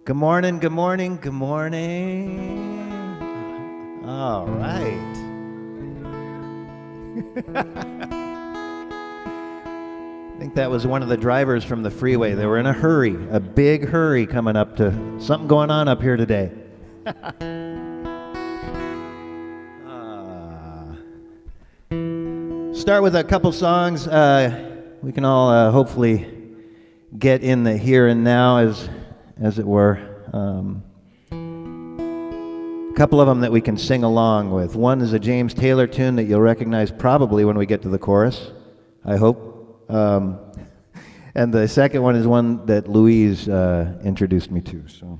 Good morning, good morning, good morning. All right. I think that was one of the drivers from the freeway. They were in a hurry, a big hurry coming up to something going on up here today. Start with a couple songs. We can all hopefully get in the here and now, as it were. A couple of them that we can sing along with. One is a James Taylor tune that you'll recognize probably when we get to the chorus, I hope. And the second one is one that Louise introduced me to. So.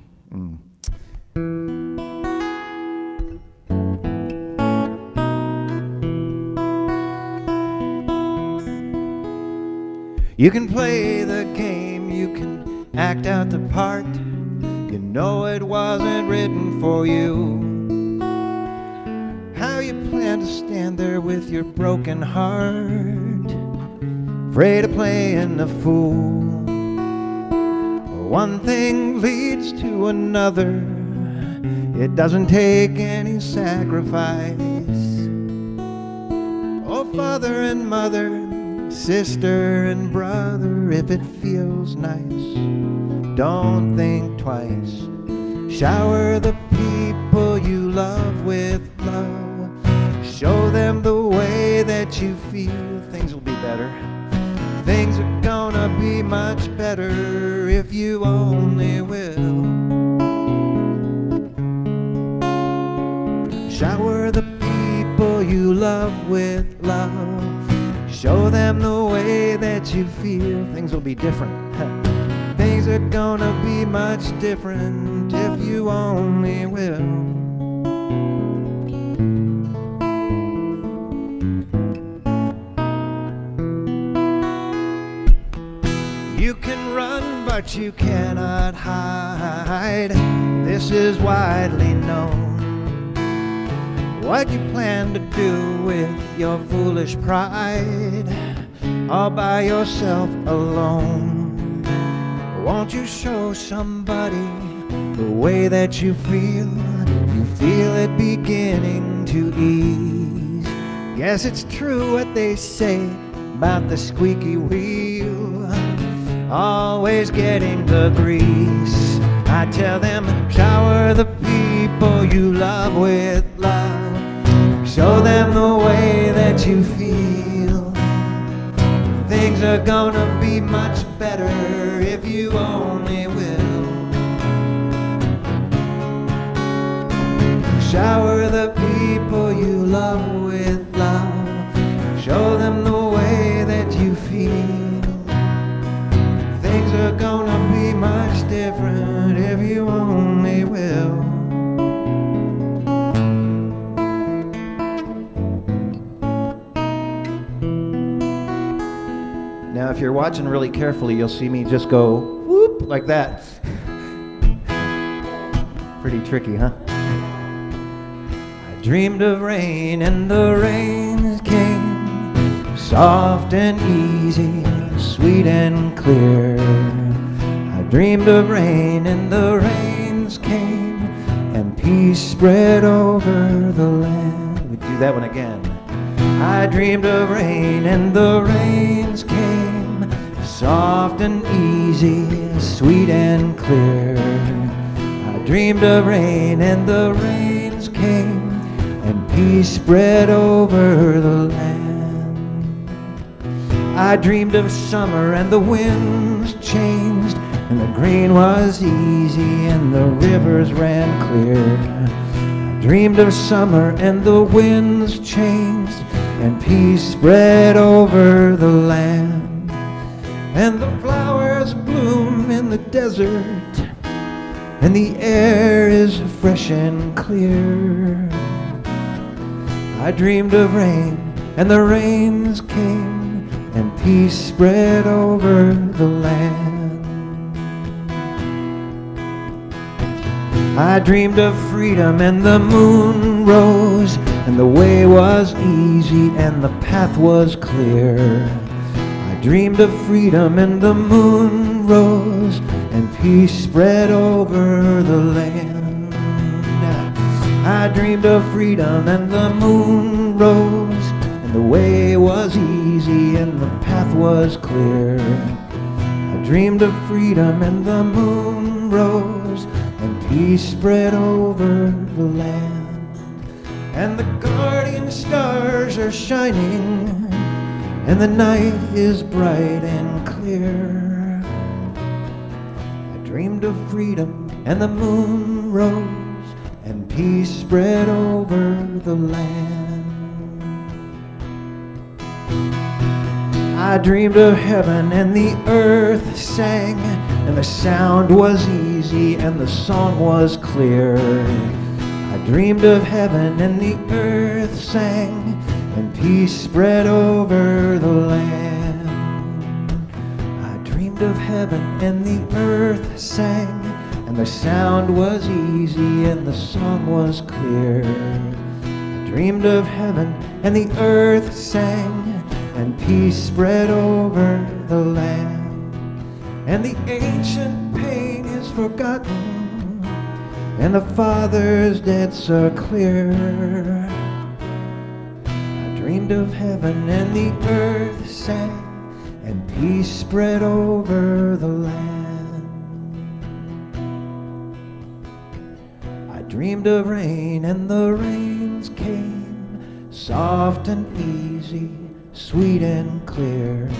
You can play the game, you can act out the part. You know it wasn't written for you. How you plan to stand there with your broken heart, afraid of playing the fool. One thing leads to another, it doesn't take any sacrifice. Oh, father and mother, sister and brother, if it feels nice, don't think twice. Shower the people you love with love. Show them the way that you feel. Things will be better. Things are gonna be much better if you only will. Shower the people you love with love. Show them the way that you feel. Things will be different. Things are gonna be much different if you only will. You can run, but you cannot hide. This is widely known. What you plan to do with your foolish pride, all by yourself alone. Won't you show somebody the way that you feel? You feel it beginning to ease. Yes, it's true what they say about the squeaky wheel, always getting the grease. I tell them, shower the people you love with love. Show them the way that you feel. Things are gonna be much better if you only will. Shower the people you love with love. Show them the way that you feel. Things are gonna be much different if you only will. Now, if you're watching really carefully, you'll see me just go whoop like that. Pretty tricky, huh? I dreamed of rain and the rain came, soft and easy, sweet and clear. I dreamed of rain and the rains came, and peace spread over the land. We do that one again. I dreamed of rain and the rains came, soft and easy, sweet and clear. I dreamed of rain and the rains came, and peace spread over the land. I dreamed of summer and the winds changed, and the green was easy and the rivers ran clear. I dreamed of summer and the winds changed, and peace spread over the land. And the flowers bloom in the desert, and the air is fresh and clear. I dreamed of rain, and the rains came, and peace spread over the land. I dreamed of freedom, and the moon rose, and the way was easy, and the path was clear. I dreamed of freedom and the moon rose and peace spread over the land. I dreamed of freedom and the moon rose and the way was easy and the path was clear. I dreamed of freedom and the moon rose and peace spread over the land. And the guardian stars are shining and the night is bright and clear. I dreamed of freedom and the moon rose and peace spread over the land. I dreamed of heaven and the earth sang and the sound was easy and the song was clear. I dreamed of heaven and the earth sang and peace spread over the land. I dreamed of heaven and the earth sang and the sound was easy and the song was clear. I dreamed of heaven and the earth sang and peace spread over the land. And the ancient pain is forgotten and the Father's debts are clear. Dreamed of heaven and the earth sang and peace spread over the land. I dreamed of rain and the rains came, soft and easy, sweet and clear.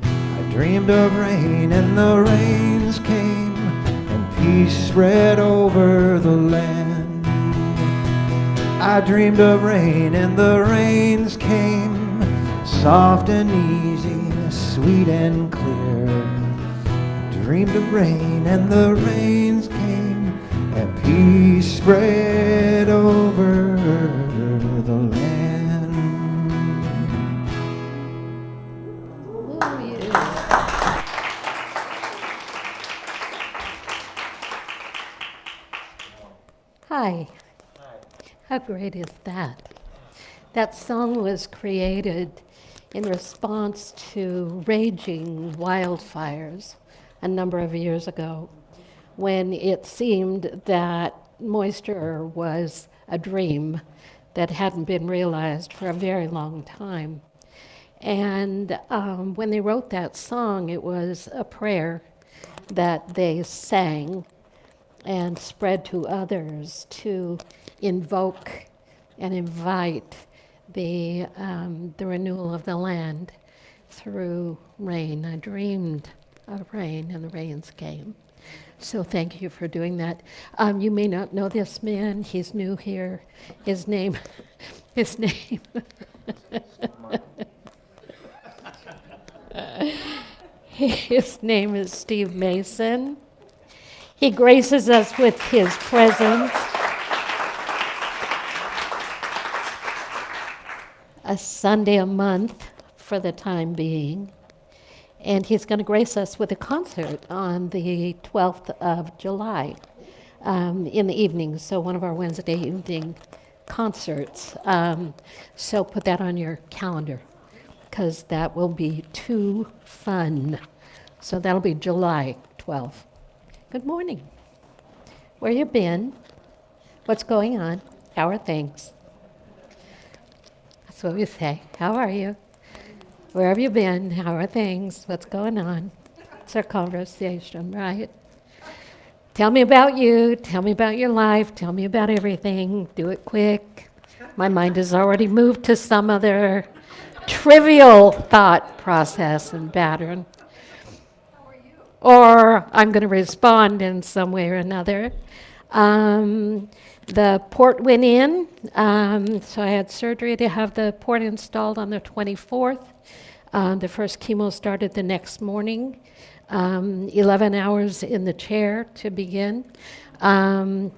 I dreamed of rain and the rains came and peace spread over the land. I dreamed of rain and the rains came, soft and easy, sweet and clear. I dreamed of rain and the rains came, and peace spread over the land. Oh, yeah. Hi. How great is that? That song was created in response to raging wildfires a number of years ago when it seemed that moisture was a dream that hadn't been realized for a very long time. And when they wrote that song, it was a prayer that they sang and spread to others to invoke and invite the renewal of the land through rain. I dreamed of rain and the rains came. So thank you for doing that. You may not know this man. He's new here. His name is Steve Mason. He graces us with his presence. A Sunday a month for the time being. And he's going to grace us with a concert on the 12th of July in the evening, so one of our Wednesday evening concerts. So put that on your calendar, because that will be too fun. So that'll be July 12th. Good morning. Where you been? What's going on? How are things? That's what we say. How are you? Where have you been? How are things? What's going on? It's our conversation, right? Tell me about you. Tell me about your life. Tell me about everything. Do it quick. My mind has already moved to some other trivial thought process and pattern. How are you? Or I'm going to respond in some way or another. The port went in, so I had surgery to have the port installed on the 24th. The first chemo started the next morning, 11 hours in the chair to begin,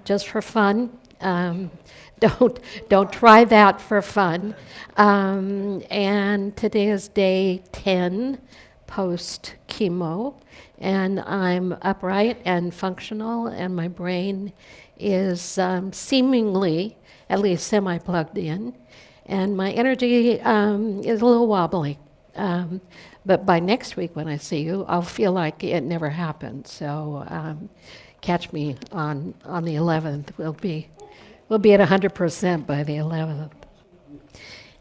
just for fun. Don't try that for fun. And today is day 10 post chemo, and I'm upright and functional, and my brain is seemingly, at least semi-plugged in, and my energy is a little wobbly. But by next week when I see you, I'll feel like it never happened. So catch me on the 11th. We'll be at 100% by the 11th.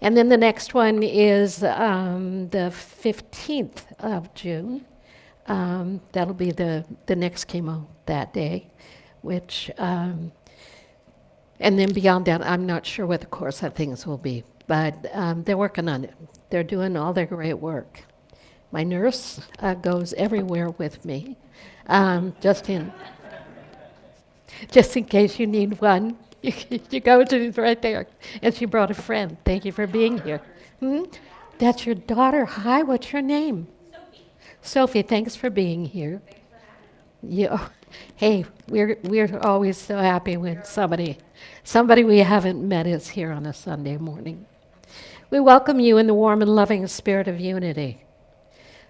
And then the next one is the 15th of June. That'll be the next chemo that day, which, and then beyond that, I'm not sure what the course of things will be, but they're working on it. They're doing all their great work. My nurse goes everywhere with me, just in case you need one. You go to right there. And she brought a friend. Thank you for being here. That's your daughter. Hi, what's your name? Sophie, thanks for being here. Hey, we're always so happy when somebody we haven't met is here on a Sunday morning. We welcome you in the warm and loving spirit of unity.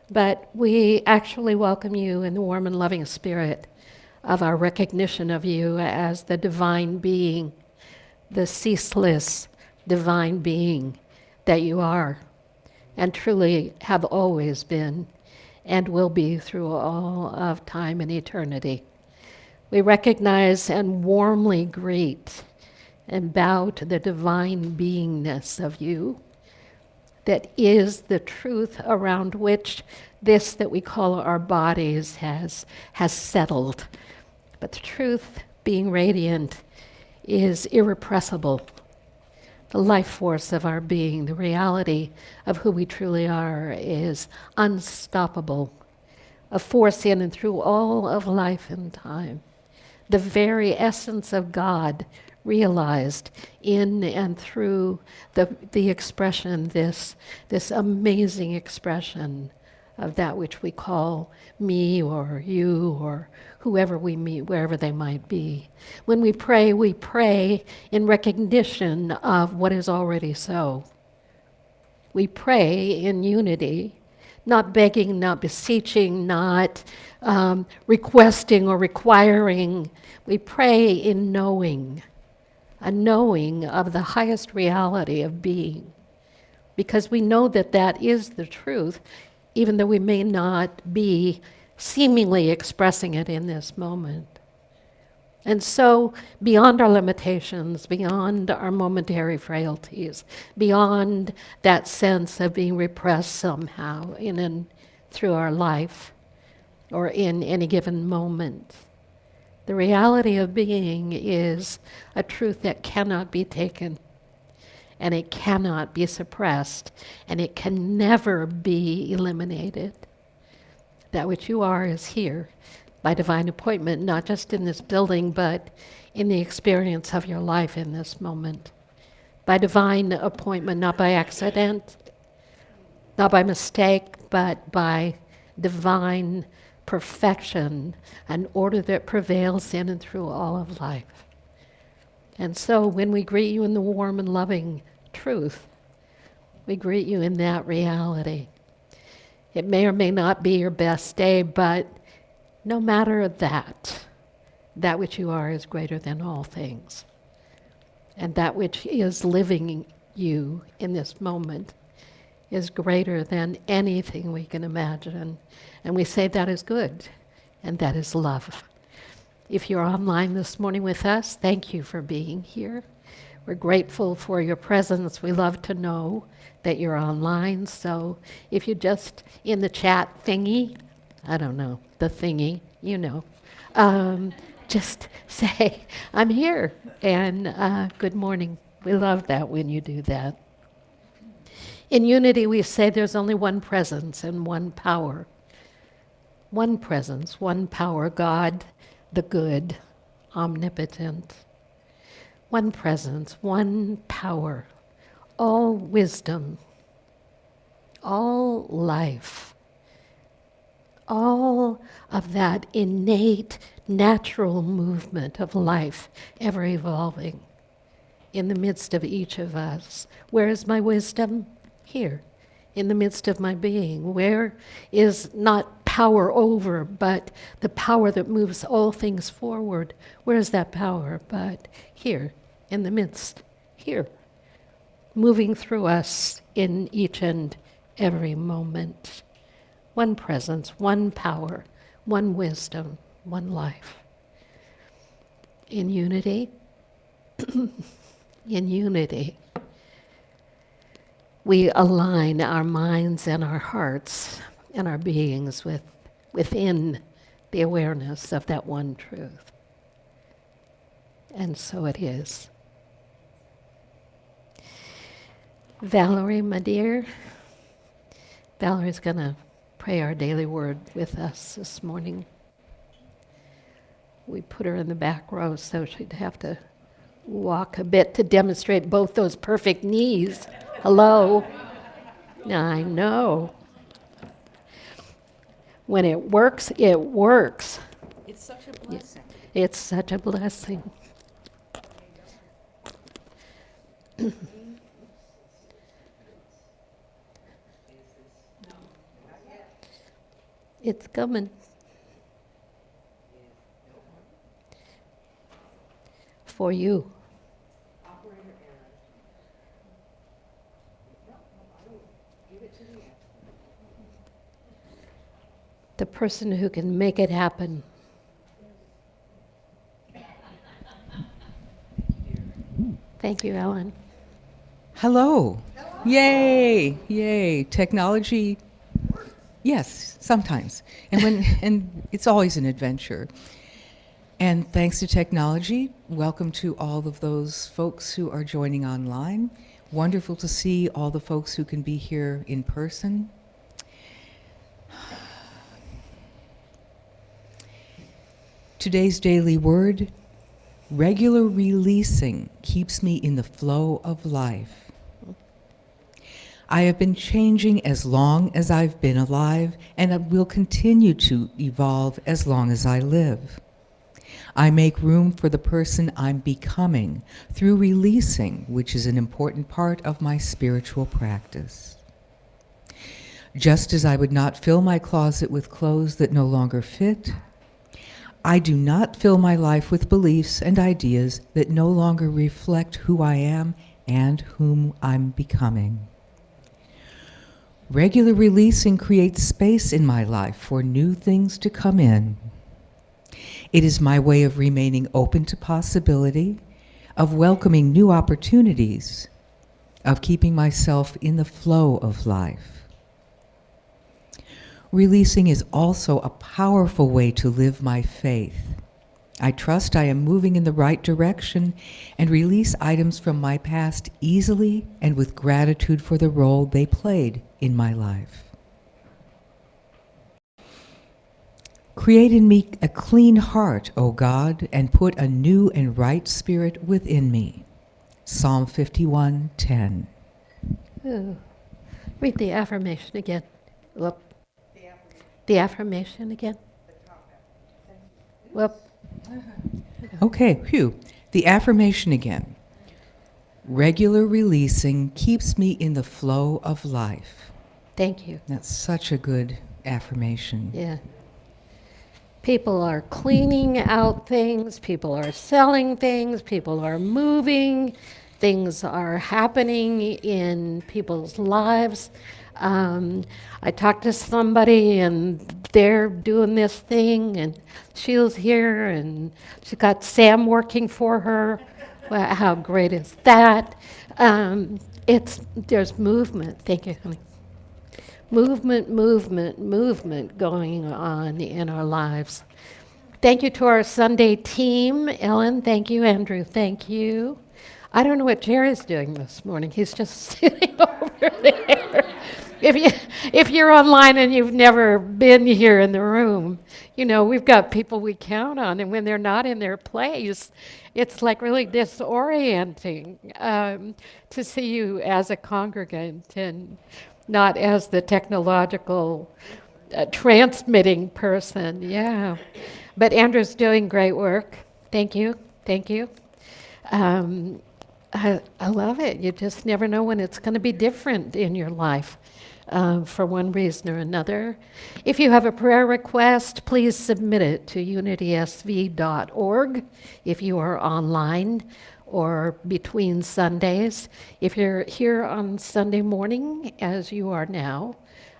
But we actually welcome you in the warm and loving spirit of our recognition of you as the divine being, the ceaseless divine being that you are, and truly have always been, and will be through all of time and eternity. We recognize and warmly greet and bow to the divine beingness of you that is the truth around which this that we call our bodies has settled. But the truth, being radiant, is irrepressible. The life force of our being, the reality of who we truly are, is unstoppable, a force in and through all of life and time. The very essence of God realized in and through the expression, this amazing expression of that which we call me or you or whoever we meet, wherever they might be. When we pray in recognition of what is already so. We pray in unity, not begging, not beseeching, not requesting or requiring. We pray in knowing, a knowing of the highest reality of being, because we know that that is the truth, even though we may not be seemingly expressing it in this moment. And so, beyond our limitations, beyond our momentary frailties, beyond that sense of being repressed somehow in and through our life or in any given moment, the reality of being is a truth that cannot be taken, and it cannot be suppressed, and it can never be eliminated. That which you are is here by divine appointment, not just in this building, but in the experience of your life in this moment. By divine appointment, not by accident, not by mistake, but by divine perfection, an order that prevails in and through all of life. And so when we greet you in the warm and loving truth, we greet you in that reality. It may or may not be your best day, but no matter that which you are is greater than all things. And that which is living you in this moment is greater than anything we can imagine. And we say that is good, and that is love. If you're online this morning with us, thank you for being here. We're grateful for your presence. We love to know that you're online. So if you just in the chat thingy, I don't know, the thingy, you know, just say, I'm here, and good morning. We love that when you do that. In unity, we say there's only one presence and one power. One presence, one power, God, the good, omnipotent. One presence, one power, all wisdom, all life, all of that innate, natural movement of life, ever evolving in the midst of each of us. Where is my wisdom? Here, in the midst of my being. Where is not power over, but the power that moves all things forward? Where is that power? But here, in the midst, here, moving through us in each and every moment. One presence, one power, one wisdom, one life. In unity, in unity, we align our minds and our hearts and our beings within the awareness of that one truth. And so it is. Valerie, my dear, Valerie's going to pray our daily word with us this morning. We put her in the back row so she'd have to walk a bit to demonstrate both those perfect knees. Hello? I know. When it works, it works. It's such a blessing. It's such a blessing. It's coming. For you. The person who can make it happen. Thank you, Ellen. Hello. Yay, yay. Technology, yes, sometimes. And it's always an adventure. And thanks to technology, welcome to all of those folks who are joining online. Wonderful to see all the folks who can be here in person. Today's daily word, regular releasing keeps me in the flow of life. I have been changing as long as I've been alive, and I will continue to evolve as long as I live. I make room for the person I'm becoming through releasing, which is an important part of my spiritual practice. Just as I would not fill my closet with clothes that no longer fit, I do not fill my life with beliefs and ideas that no longer reflect who I am and whom I'm becoming. Regular releasing creates space in my life for new things to come in. It is my way of remaining open to possibility, of welcoming new opportunities, of keeping myself in the flow of life. Releasing is also a powerful way to live my faith. I trust I am moving in the right direction and release items from my past easily and with gratitude for the role they played in my life. Create in me a clean heart, O God, and put a new and right spirit within me. Psalm 51:10. Ooh. Read the affirmation again. Whoop. The affirmation again. Whoop. Okay, phew. The affirmation again. Regular releasing keeps me in the flow of life. Thank you. That's such a good affirmation. Yeah. People are cleaning out things, people are selling things, people are moving, things are happening in people's lives. I talked to somebody and they're doing this thing, and Sheila's here and she got Sam working for her. Well, how great is that? There's movement. Thank you, honey. Movement going on in our lives. Thank you to our Sunday team. Ellen, thank you. Andrew, thank you. I don't know what Jerry's doing this morning. He's just sitting over there. If you're online and you've never been here in the room, you know, we've got people we count on, and when they're not in their place, it's like really disorienting to see you as a congregant and not as the technological transmitting person. Yeah. But Andrew's doing great work. Thank you. Thank you. I love it. You just never know when it's going to be different in your life for one reason or another. If you have a prayer request, please submit it to unitysv.org if you are online, or between Sundays. If you're here on Sunday morning, as you are now,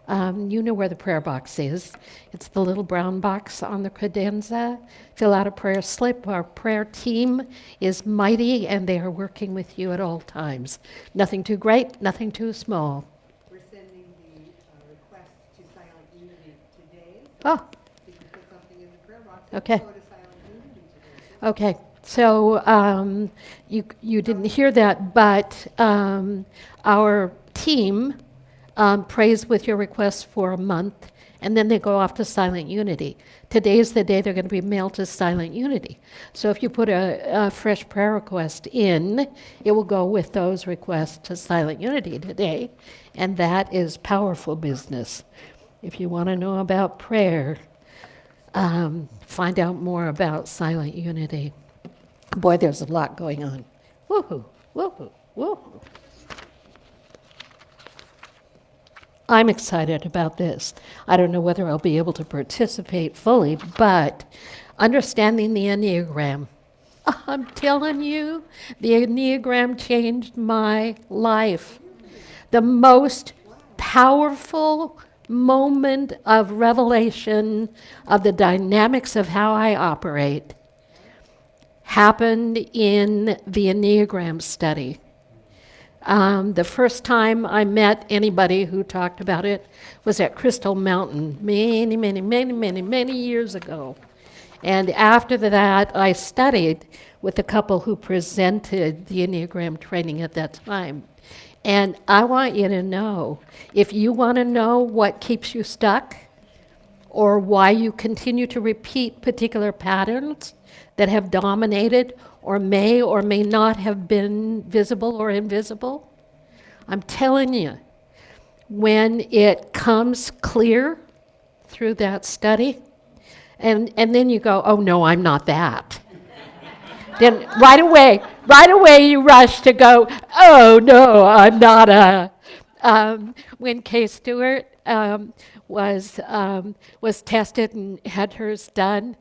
you know where the prayer box is. It's the little brown box on the credenza. Fill out a prayer slip. Our prayer team is mighty, and they are working with you at all times. Nothing too great, nothing too small. We're sending the request to Silent Unity today. Oh, You can put something in the prayer box. Okay. Go to Silent Unity today. okay. So you didn't hear that, but our team prays with your requests for a month, and then they go off to Silent Unity. Today's the day they're going to be mailed to Silent Unity. So if you put a fresh prayer request in, it will go with those requests to Silent Unity today, and that is powerful business. If you want to know about prayer, find out more about Silent Unity. Boy, there's a lot going on. Woohoo, woohoo, woohoo. I'm excited about this. I don't know whether I'll be able to participate fully, but understanding the Enneagram. I'm telling you, the Enneagram changed my life. The most powerful moment of revelation of the dynamics of how I operate happened in the Enneagram study. The first time I met anybody who talked about it was at Crystal Mountain many years ago. And after that, I studied with the couple who presented the Enneagram training at that time. And I want you to know, if you want to know what keeps you stuck or why you continue to repeat particular patterns that have dominated or may not have been visible or invisible, I'm telling you, when it comes clear through that study, and then you go, oh no, I'm not that. Then right away you rush to go, oh no, I'm not a. When Kay Stewart was tested and had hers done,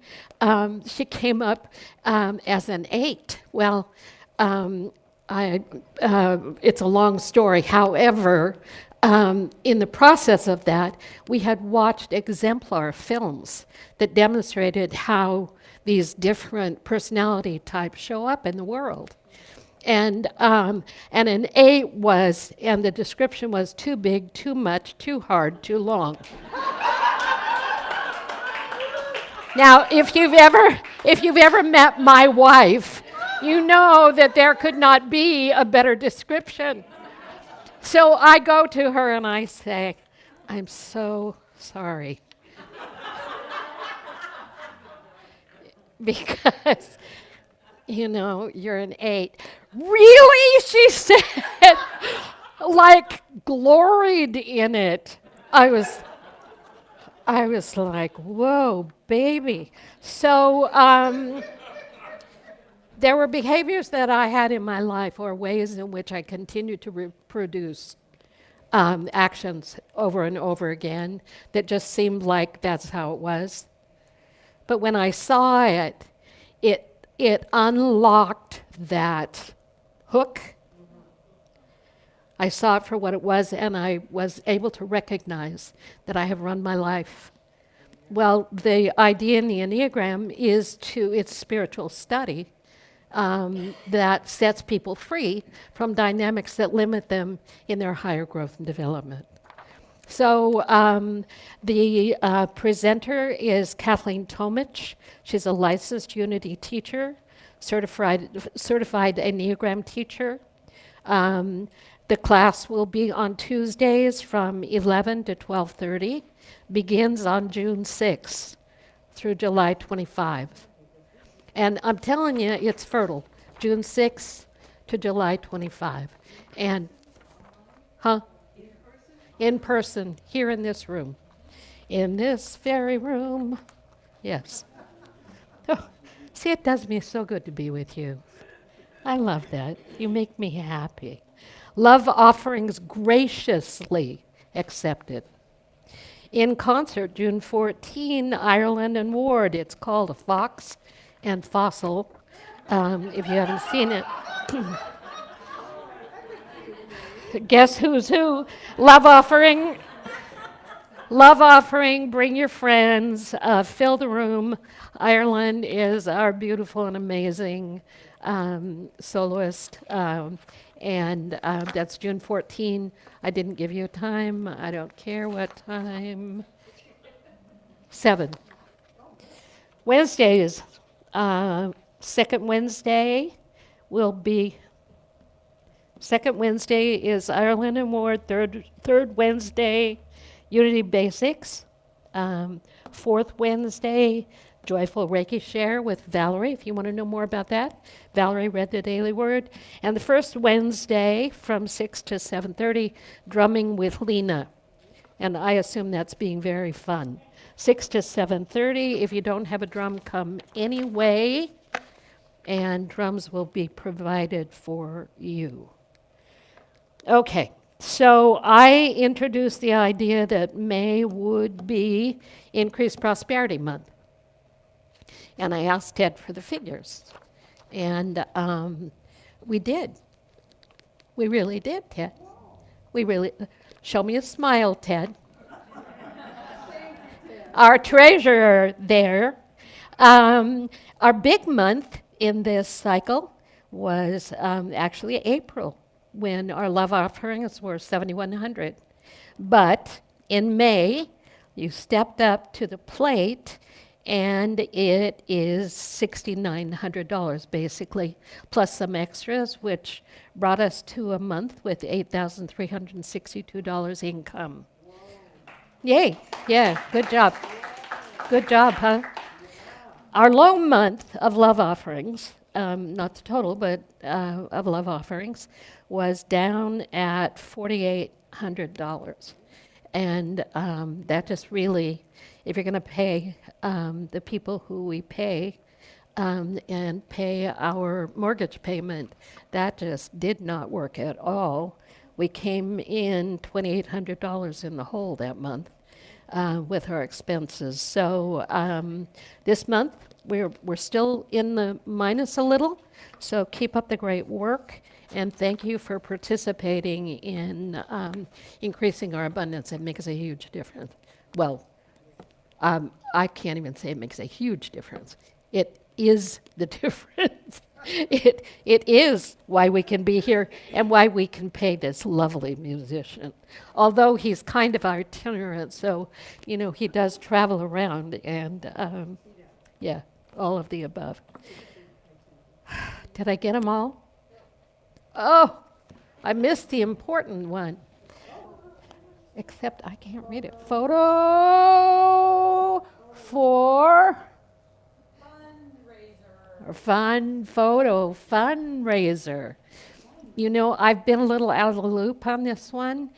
she came up as an 8. Well, it's a long story. However, in the process of that, we had watched exemplar films that demonstrated how these different personality types show up in the world. And an 8 was, and the description was too big, too much, too hard, too long. Now, if you've ever met my wife, you know that there could not be a better description. So I go to her and I say, I'm so sorry. Because, you're an 8. Really? She said, like gloried in it. I was like, whoa, baby. So there were behaviors that I had in my life or ways in which I continued to reproduce actions over and over again that just seemed like that's how it was. But when I saw it, it unlocked that hook. I saw it for what it was, and I was able to recognize that I have run my life. Well, the idea in the Enneagram is it's spiritual study that sets people free from dynamics that limit them in their higher growth and development. So the presenter is Kathleen Tomich. She's a licensed Unity teacher, certified Enneagram teacher. The class will be on Tuesdays from 11 to 12:30, begins on June 6th through July 25. And I'm telling you, it's fertile, June 6th to July 25. And, in person, here in this room. In this very room. Yes. Oh, see, it does me so good to be with you. I love that. You make me happy. Love offerings graciously accepted. In concert, June 14, Ireland and Ward. It's called A Fox and Fossil. If you haven't seen it, Guess who's who? Love offering. Love offering. Bring your friends. Fill the room. Ireland is our beautiful and amazing soloist. And that's June 14. I didn't give you a time. I don't care what time. 7. Wednesdays. Second Wednesday will be. Second Wednesday is Ireland Award. Third Wednesday, Unity Basics. Fourth Wednesday, Joyful Reiki Share with Valerie, if you want to know more about that. Valerie read the Daily Word. And the first Wednesday from 6 to 7:30, Drumming with Lena. And I assume that's being very fun. 6 to 7:30. If you don't have a drum, come anyway. And drums will be provided for you. Okay, so I introduced the idea that May would be Increased Prosperity Month. And I asked Ted for the figures. And we did. We really did, Ted. We really, show me a smile, Ted. Our treasurer there. Our big month in this cycle was actually April, when our love offerings were $7,100. But in May, you stepped up to the plate, and it is $6,900 basically, plus some extras, which brought us to a month with $8,362 income. Yay, yeah, good job. Good job, huh? Our low month of love offerings, not the total, but of love offerings, was down at $4,800. And that just really, if you're going to pay the people who we pay and pay our mortgage payment, that just did not work at all. We came in $2,800 in the hole that month with our expenses. So this month, we're still in the minus a little, so keep up the great work. And thank you for participating in increasing our abundance. It makes a huge difference. Well, I can't even say it makes a huge difference. It is the difference. It is why we can be here and why we can pay this lovely musician. Although he's kind of itinerant, so, you know, he does travel around and, yeah, all of the above. Did I get them all? Oh, I missed the important one. Except I can't read it. Photo for fundraiser. You know, I've been a little out of the loop on this one.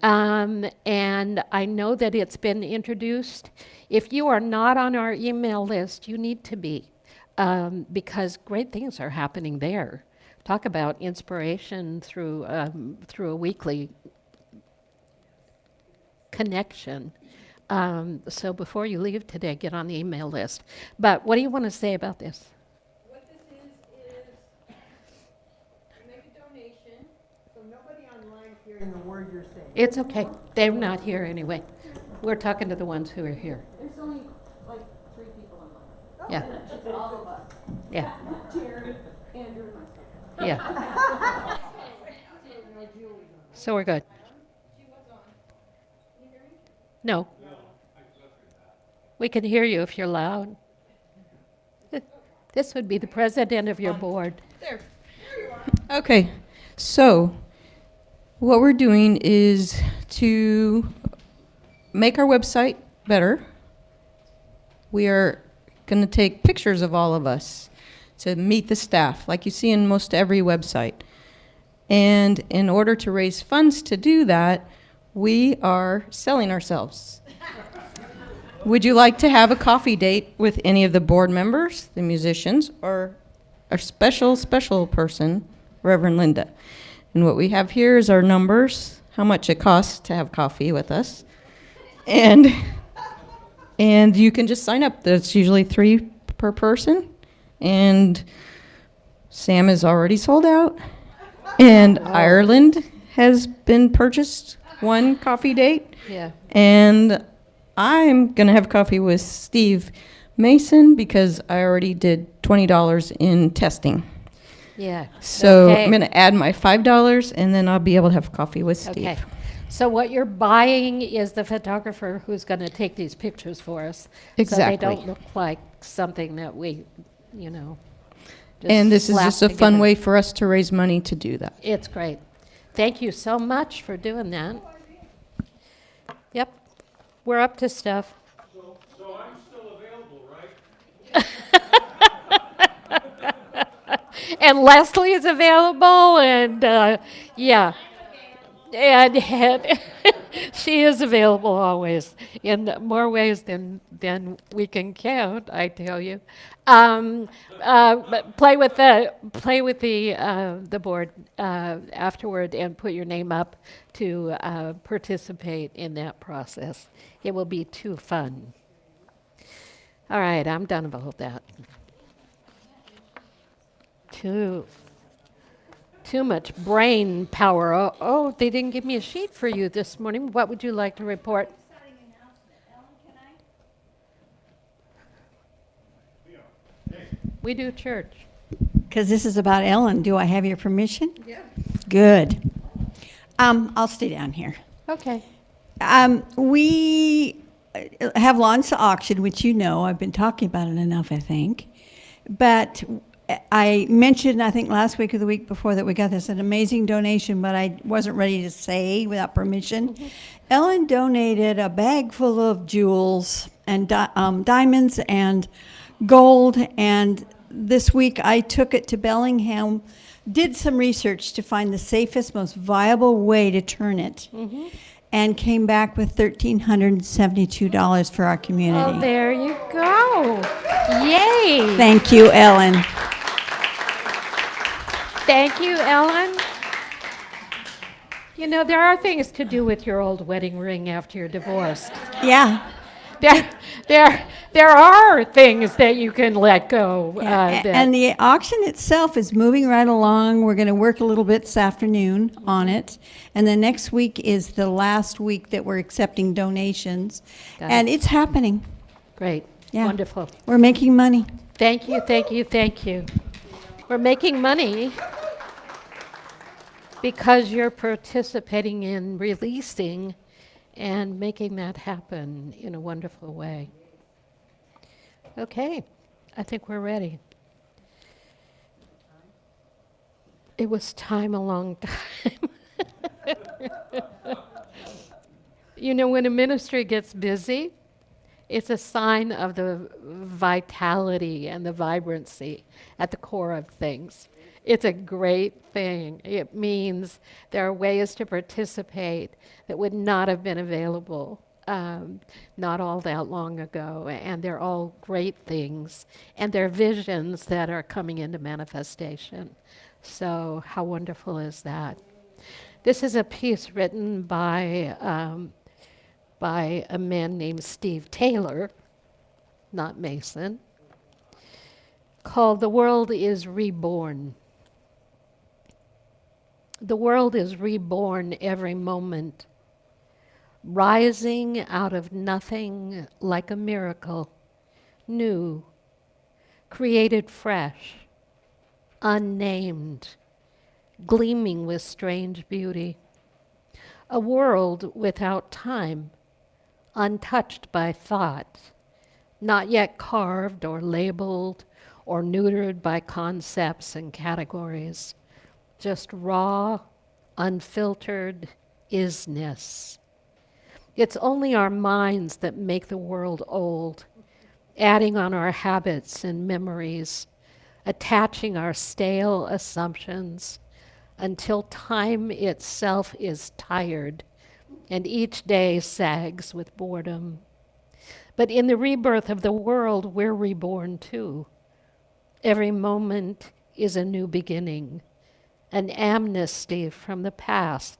And I know that it's been introduced. If you are not on our email list, you need to be, because great things are happening there. Talk about inspiration through a weekly connection. So before you leave today, get on the email list. But what do you want to say about this? What this is you make a donation, so nobody online is hearing the word you're saying. It's okay. They're not here anyway. We're talking to the ones who are here. There's only like 3 people online. Yeah. It's all of us. Yeah. Jared, Andrew, and myself. Yeah. So we're good. No. We can hear you if you're loud. This would be the president of your board. Okay, so what we're doing is to make our website better. We are going to take pictures of all of us to meet the staff, like you see in most every website. And in order to raise funds to do that, we are selling ourselves. Would you like to have a coffee date with any of the board members, the musicians, or a special person, Reverend Linda? And what we have here is our numbers, how much it costs to have coffee with us. And you can just sign up. There's usually 3 per person. And Sam is already sold out. And Ireland has been purchased, one coffee date. Yeah. And I'm going to have coffee with Steve Mason because I already did $20 in testing. Yeah. So Okay. I'm going to add my $5 and then I'll be able to have coffee with Steve. Okay. So what you're buying is the photographer who's going to take these pictures for us. So they Exactly. don't look like something that we, you know. And this is slap just a fun together. way for us to raise money to do that. It's great. Thank you so much for doing that. Yep. We're up to stuff. So I'm still available, right? And Leslie is available, and yeah. And she is available always in more ways than we can count. I tell you. But play with the board afterward and put your name up to participate in that process. It will be too fun. All right, I'm done about that. Too much brain power. Oh, they didn't give me a sheet for you this morning. What would you like to report? We do church. Because this is about Ellen. Do I have your permission? Yeah. Good. I'll stay down here. Okay. We have launched the auction, which you know. I've been talking about it enough, I think. But I mentioned, I think last week or the week before, that we got this an amazing donation, but I wasn't ready to say without permission. Mm-hmm. Ellen donated a bag full of jewels and diamonds and gold, and this week I took it to Bellingham, did some research to find the safest, most viable way to turn it, and came back with $1,372 for our community. Oh, there you go. Yay. Thank you, Ellen. Thank you, Ellen. You know, there are things to do with your old wedding ring after you're divorced. Yeah. There are things that you can let go. And the auction itself is moving right along. We're going to work a little bit this afternoon on it. And then next week is the last week that we're accepting donations. And it's happening. Great. Yeah. Wonderful. We're making money. Thank you, thank you, thank you. We're making money because you're participating in releasing and making that happen in a wonderful way. Okay, I think we're ready. It was time a long time. You know, when a ministry gets busy, it's a sign of the vitality and the vibrancy at the core of things. It's a great thing. It means there are ways to participate that would not have been available not all that long ago. And they're all great things. And they're visions that are coming into manifestation. So how wonderful is that? This is a piece written by a man named Steve Taylor, not Mason, called "The World is Reborn." The world is reborn every moment, rising out of nothing like a miracle, new, created fresh, unnamed, gleaming with strange beauty. A world without time, untouched by thought, not yet carved or labeled or neutered by concepts and categories, just raw, unfiltered isness. It's only our minds that make the world old, adding on our habits and memories, attaching our stale assumptions until time itself is tired and each day sags with boredom. But in the rebirth of the world, we're reborn too. Every moment is a new beginning, an amnesty from the past,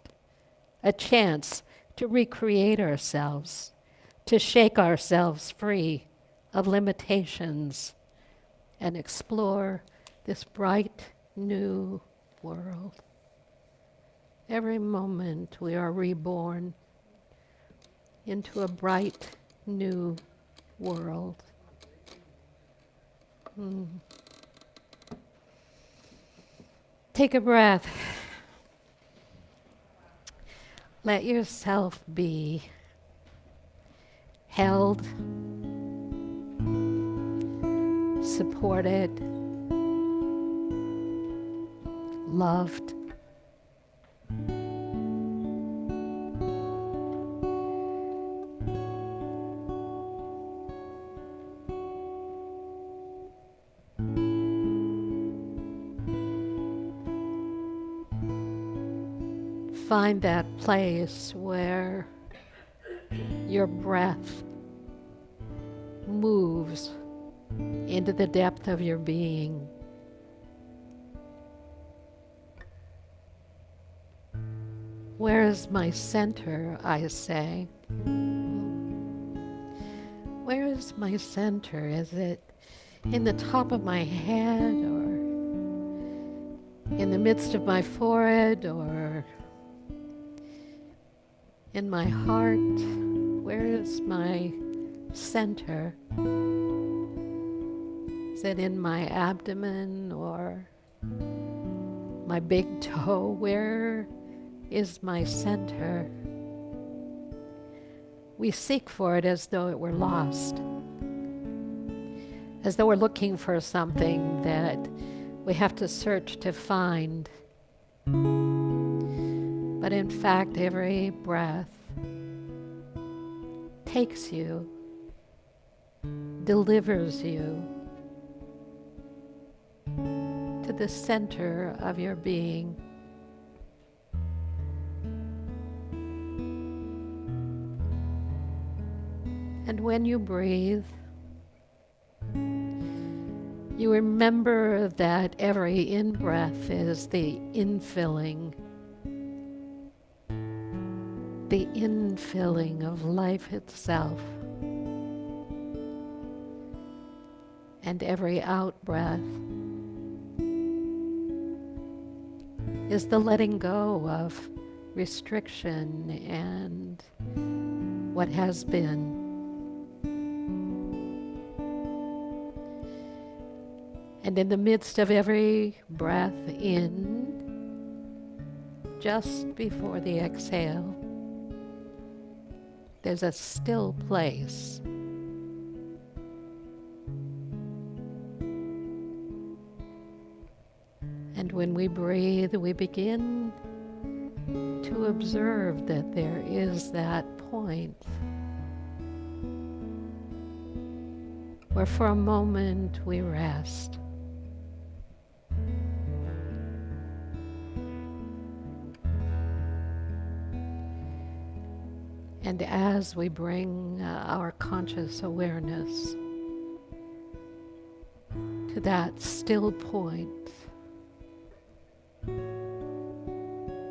a chance to recreate ourselves, to shake ourselves free of limitations and explore this bright new world. Every moment we are reborn into a bright new world. Take a breath. Let yourself be held, supported, loved. Find that place where your breath moves into the depth of your being. Where is my center, I say? Where is my center? Is it in the top of my head, or in the midst of my forehead, or in my heart? Where is my center? Is it in my abdomen or my big toe? Where is my center? We seek for it as though it were lost, as though we're looking for something that we have to search to find. But in fact, every breath takes you, delivers you to the center of your being. And when you breathe, you remember that every in-breath is the infilling of life itself. And every out-breath is the letting go of restriction and what has been. And in the midst of every breath in, just before the exhale, there's a still place. And when we breathe, we begin to observe that there is that point where for a moment we rest. And as we bring our conscious awareness to that still point,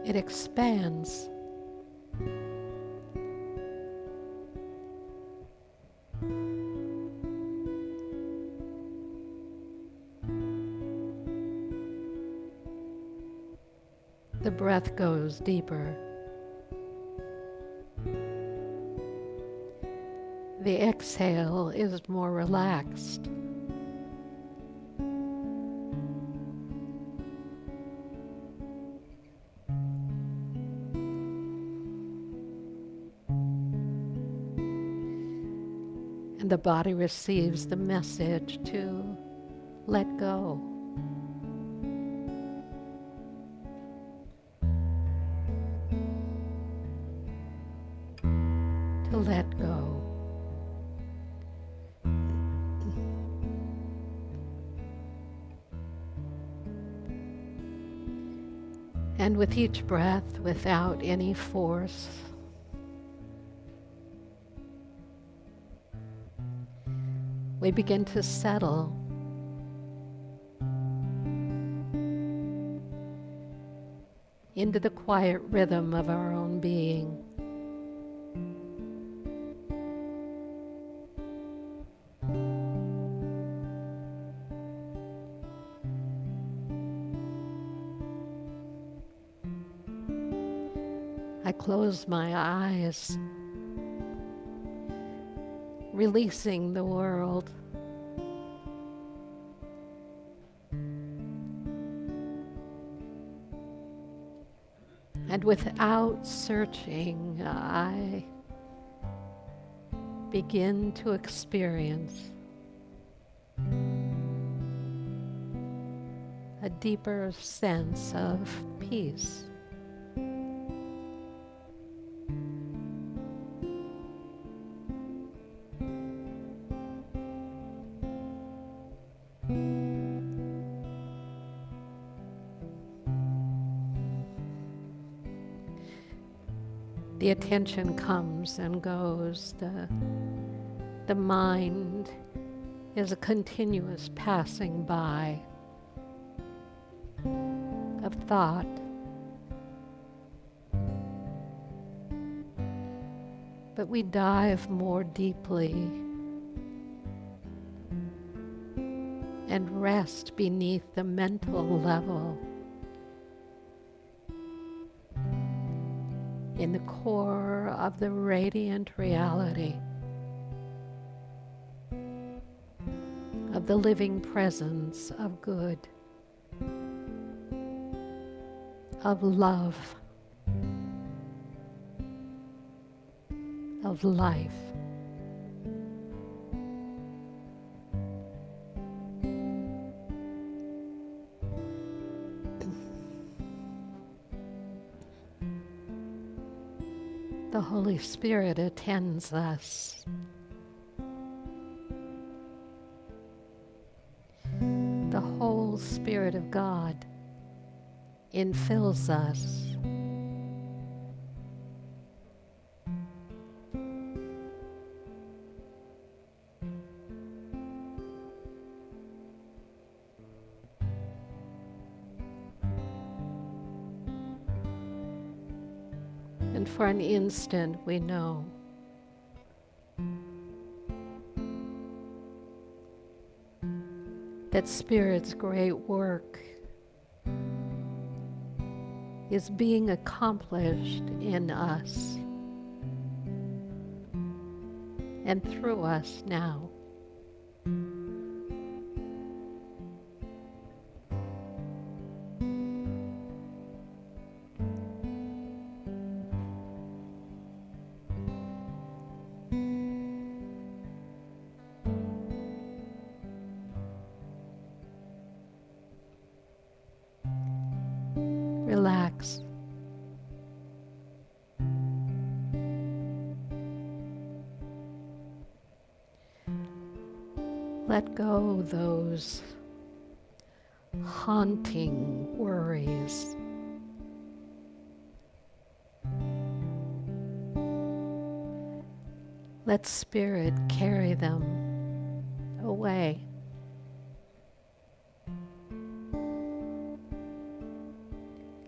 it expands. The breath goes deeper. The exhale is more relaxed. And the body receives the message to let go. To let go. And with each breath, without any force, we begin to settle into the quiet rhythm of our own being. close my eyes, releasing the world. And without searching, I begin to experience a deeper sense of peace. The attention comes and goes. The mind is a continuous passing by of thought. But we dive more deeply and rest beneath the mental level in the core of the radiant reality of the living presence of good, of love, of life. The Holy Spirit attends us. The whole Spirit of God infills us. And for an instant we know that Spirit's great work is being accomplished in us and through us now. Relax. Let go those haunting worries. Let Spirit carry them away.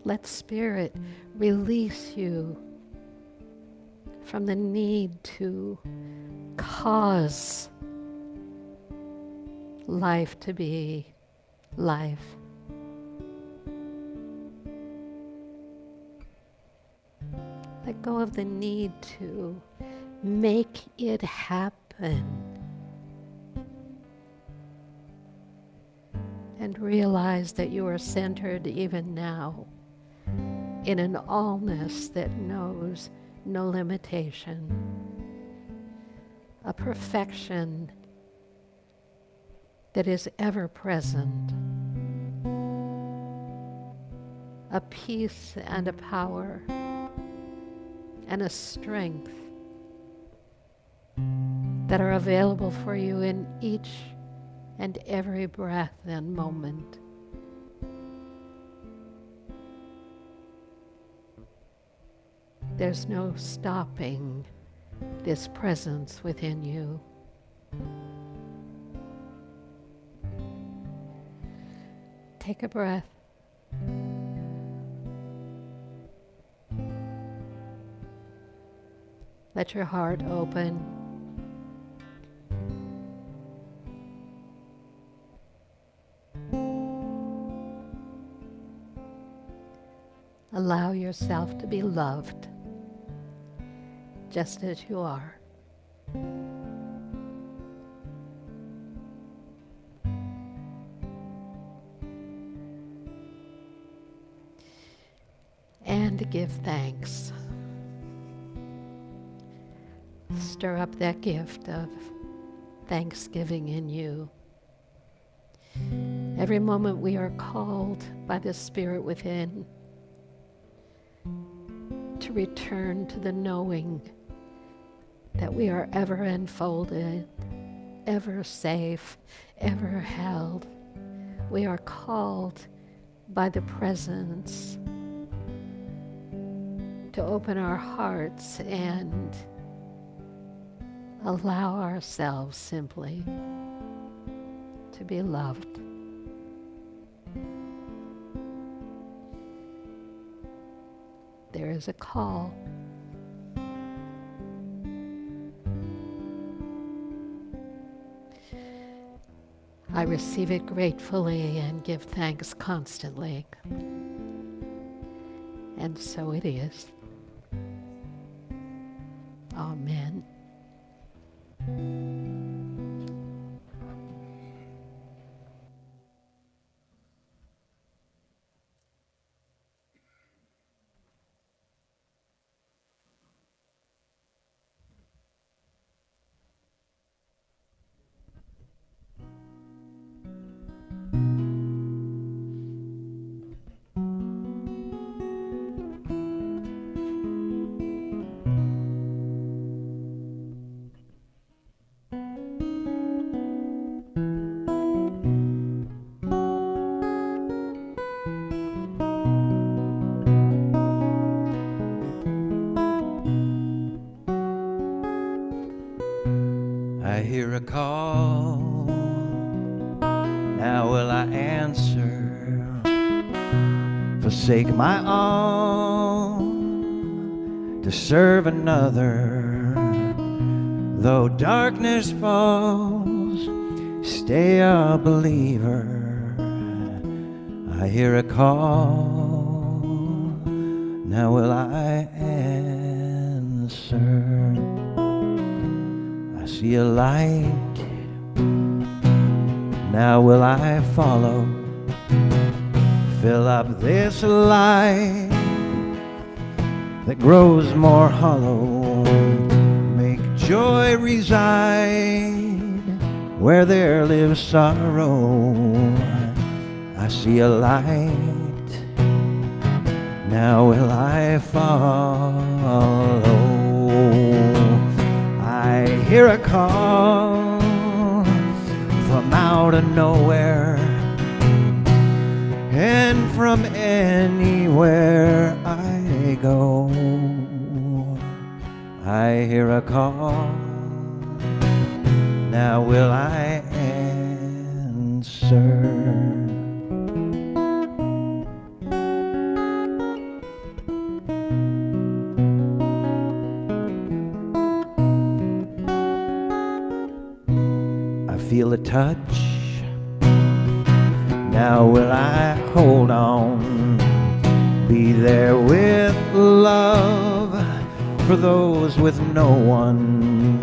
Let Spirit release you from the need to cause life to be life. Let go of the need to make it happen. And realize that you are centered even now in an allness that knows no limitation, a perfection that is ever present, a peace and a power and a strength that are available for you in each and every breath and moment. There's no stopping this presence within you. Take a breath. Let your heart open. Allow yourself to be loved. just as you are. And give thanks. Stir up that gift of thanksgiving in you. Every moment we are called by the Spirit within to return to the knowing that we are ever enfolded, ever safe, ever held. We are called by the presence to open our hearts and allow ourselves simply to be loved. There is a call. I receive it gratefully and give thanks constantly. And so it is. Amen. I hear a call, now will I answer? Forsake my all to serve another. Though darkness falls, stay a believer. I hear a call, now will I answer? I see a light, now will I follow? Fill up this life that grows more hollow. Make joy reside where there lives sorrow. I see a light, now will I follow? I hear a call from out of nowhere, and from anywhere I go. I hear a call, now will I answer? Feel a touch, now will I hold on? Be there with love for those with no one,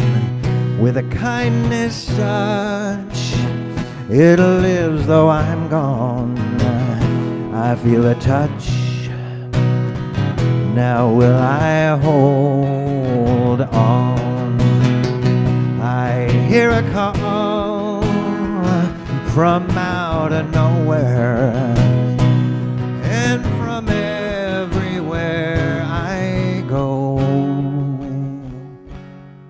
with a kindness such it lives though I'm gone. I feel a touch, now will I hold on? I hear a call from out of nowhere, and from everywhere I go.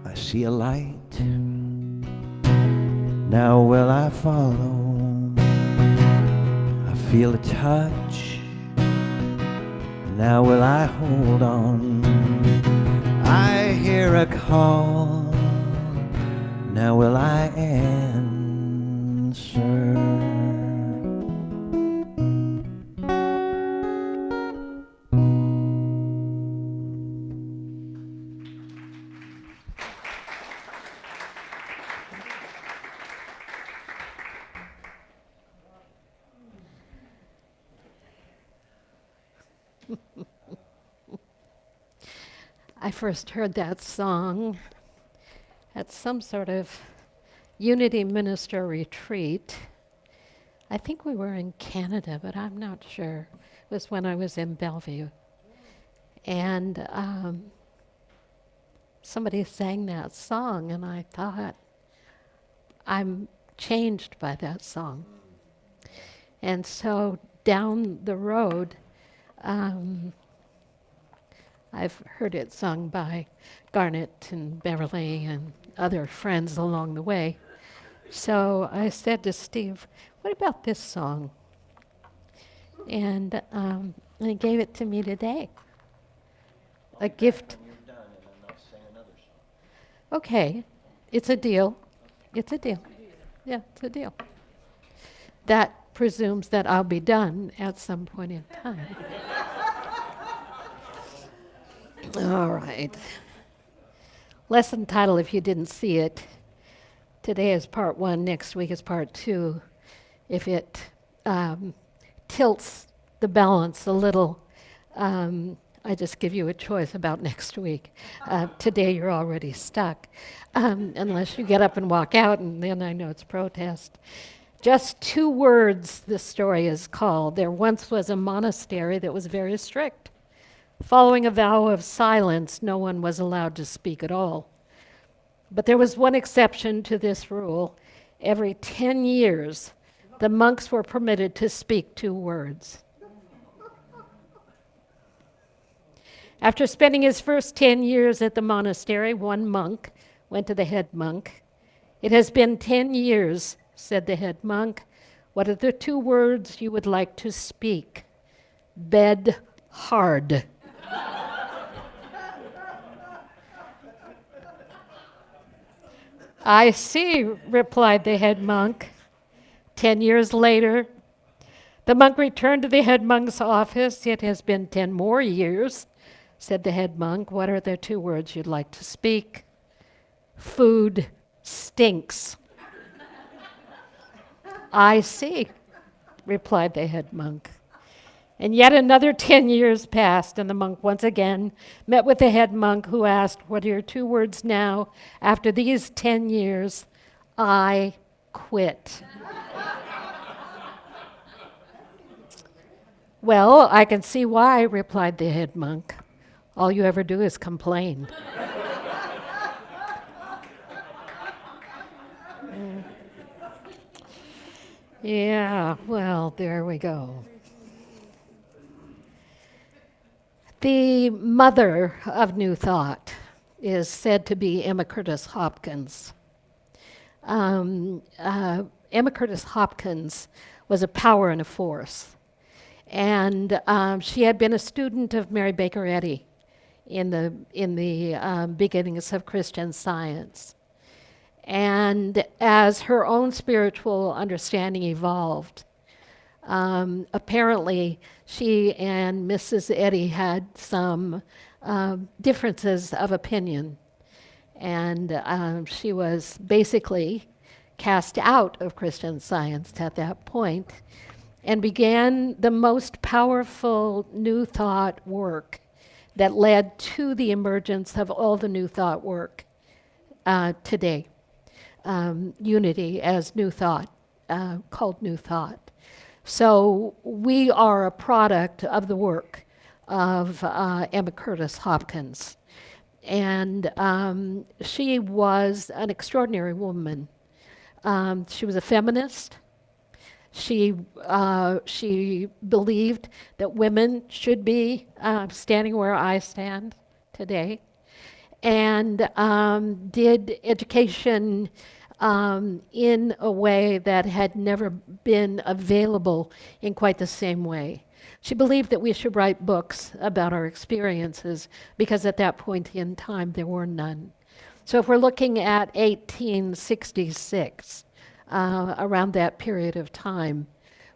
I see a light, now will I follow? I feel a touch, now will I hold on? I hear a call, now will I answer? I first heard that song at some sort of Unity Minister retreat. I think we were in Canada, but I'm not sure. It was when I was in Bellevue. And somebody sang that song, and I thought, I'm changed by that song. And so down the road, I've heard it sung by Garnet and Beverly and other friends along the way. So I said to Steve, what about this song? And he gave it to me today. A gift. Okay, it's a deal. It's a deal. Yeah, it's a deal. That presumes that I'll be done at some point in time. All right. Lesson title, if you didn't see it, today is part 1, next week is part 2. If it tilts the balance a little, I just give you a choice about next week. Today you're already stuck, unless you get up and walk out, and then I know it's protest. Just 2 words, this story is called. There once was a monastery that was very strict. Following a vow of silence, no one was allowed to speak at all. But there was one exception to this rule. Every 10 years, the monks were permitted to speak 2 words. After spending his first 10 years at the monastery, one monk went to the head monk. "It has been 10 years," said the head monk. "What are the 2 words you would like to speak?" "Bed hard." "I see," replied the head monk. 10 years later, the monk returned to the head monk's office. "It has been 10 more years," said the head monk. "What are the 2 words you'd like to speak?" "Food stinks." "I see," replied the head monk. And yet another 10 years passed, and the monk once again met with the head monk, who asked, "What are your 2 words now after these 10 years?" "I quit." "Well, I can see why," replied the head monk. "All you ever do is complain." Yeah, well, there we go. The mother of New Thought is said to be Emma Curtis Hopkins. Emma Curtis Hopkins was a power and a force. And she had been a student of Mary Baker Eddy in the beginnings of Christian Science. And as her own spiritual understanding evolved, apparently she and Mrs. Eddy had some differences of opinion. And she was basically cast out of Christian Science at that point and began the most powerful New Thought work that led to the emergence of all the New Thought work today. Unity as New Thought, called New Thought. So we are a product of the work of Emma Curtis Hopkins. And she was an extraordinary woman. She was a feminist. She believed that women should be standing where I stand today, and did education in a way that had never been available in quite the same way. She believed that we should write books about our experiences because at that point in time there were none. So if we're looking at 1866, around that period of time,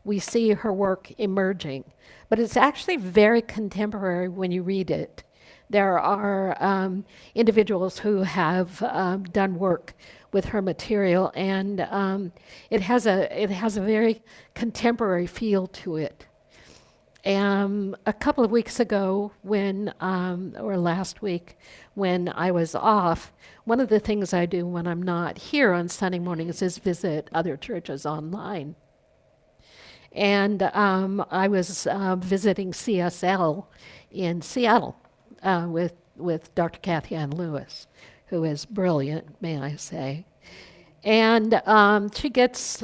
we see her work emerging. But it's actually very contemporary when you read it. There are individuals who have done work with her material, and it has a very contemporary feel to it. A couple of weeks ago, or last week, when I was off, one of the things I do when I'm not here on Sunday mornings is visit other churches online. And I was visiting CSL in Seattle with Dr. Kathy Ann Lewis, who is brilliant, may I say. And she's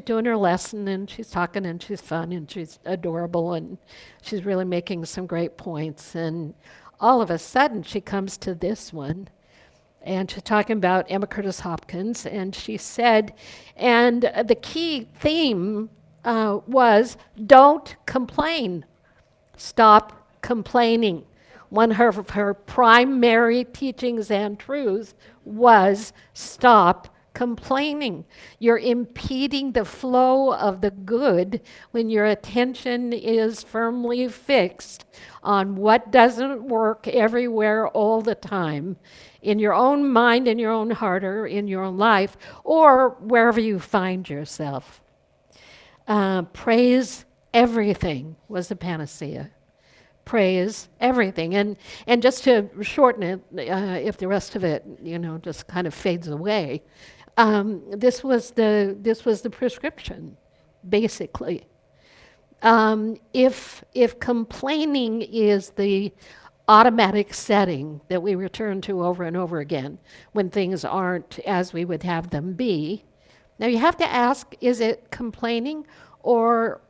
doing her lesson, and she's talking, and she's fun, and she's adorable, and she's really making some great points. And all of a sudden, she comes to this one, and she's talking about Emma Curtis Hopkins, and she said, and the key theme was, don't complain. Stop complaining. One of her primary teachings and truths was stop complaining. You're impeding the flow of the good when your attention is firmly fixed on what doesn't work everywhere all the time, in your own mind, in your own heart, or in your own life, or wherever you find yourself. Praise everything was the panacea. Praise everything. And just to shorten it, if the rest of it, just kind of fades away, this was the prescription, basically. If complaining is the automatic setting that we return to over and over again when things aren't as we would have them be, now you have to ask, is it complaining, or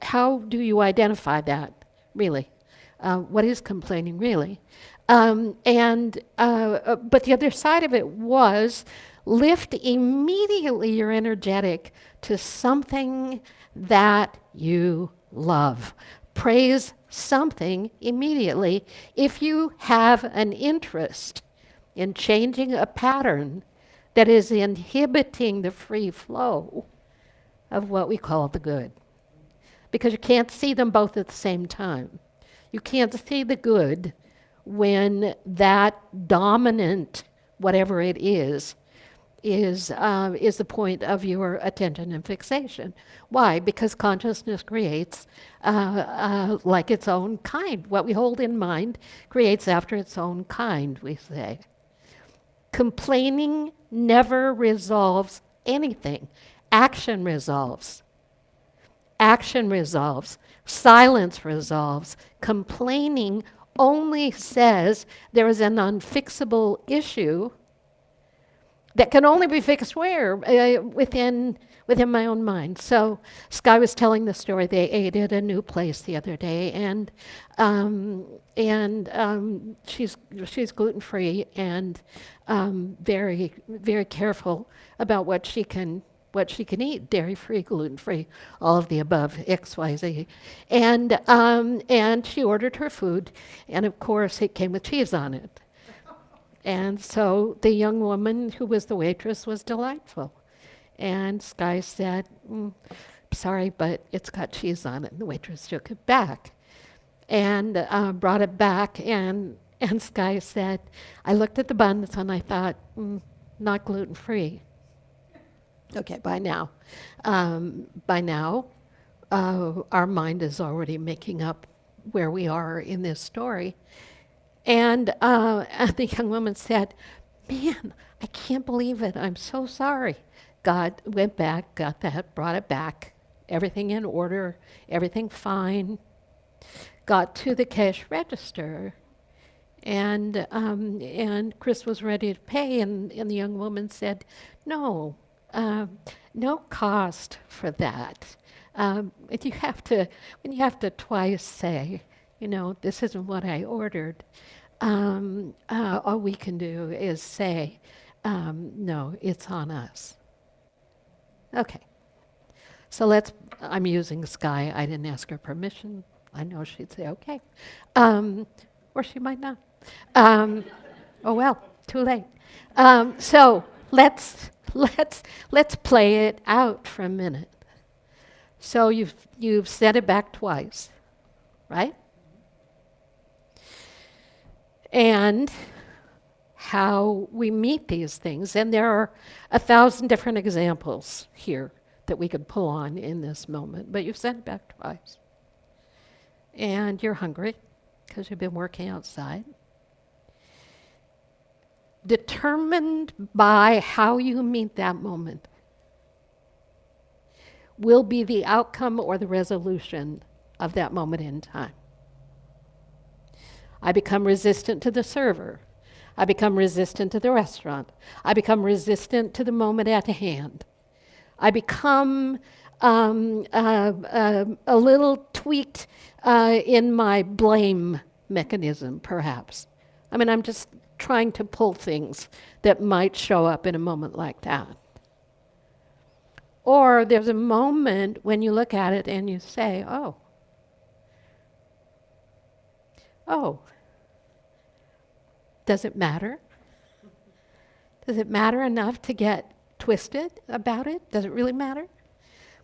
how do you identify that, really? What is complaining, really? But the other side of it was lift immediately your energetic to something that you love. Praise something immediately. If you have an interest in changing a pattern that is inhibiting the free flow of what we call the good, because you can't see them both at the same time. You can't see the good when that dominant, whatever it is the point of your attention and fixation. Why? Because consciousness creates like its own kind. What we hold in mind creates after its own kind, we say. Complaining never resolves anything. Action resolves. Action resolves. Silence resolves. Complaining only says there is an unfixable issue that can only be fixed where? Within my own mind. So Sky was telling the story. They ate at a new place the other day, and she's gluten-free and very, very careful about what she can eat, dairy-free, gluten-free, all of the above, X, Y, Z. And she ordered her food, and of course it came with cheese on it. And so the young woman who was the waitress was delightful. And Sky said, sorry, but it's got cheese on it. And the waitress took it back and brought it back. And Sky said, I looked at the buns and I thought, not gluten-free. Okay, by now, our mind is already making up where we are in this story. And the young woman said, man, I can't believe it. I'm so sorry. God went back, got that, brought it back. Everything in order, everything fine. Got to the cash register. And Chris was ready to pay, and the young woman said, no cost for that. When you have to twice say, this isn't what I ordered, all we can do is say, no, it's on us. Okay. So I'm using Sky. I didn't ask her permission. I know she'd say, okay. Or she might not. Oh well, too late. So let's play it out for a minute. So you've said it back twice, right? And how we meet these things. And there are 1,000 different examples here that we could pull on in this moment, but you've said it back twice. and you're hungry because you've been working outside. Determined by how you meet that moment will be the outcome or the resolution of that moment in time. I become resistant to the server. I become resistant to the restaurant. I become resistant to the moment at hand. I become a little tweaked in my blame mechanism, perhaps. I mean, I'm just trying to pull things that might show up in a moment like that. Or there's a moment when you look at it and you say, oh, does it matter? Does it matter enough to get twisted about it? Does it really matter?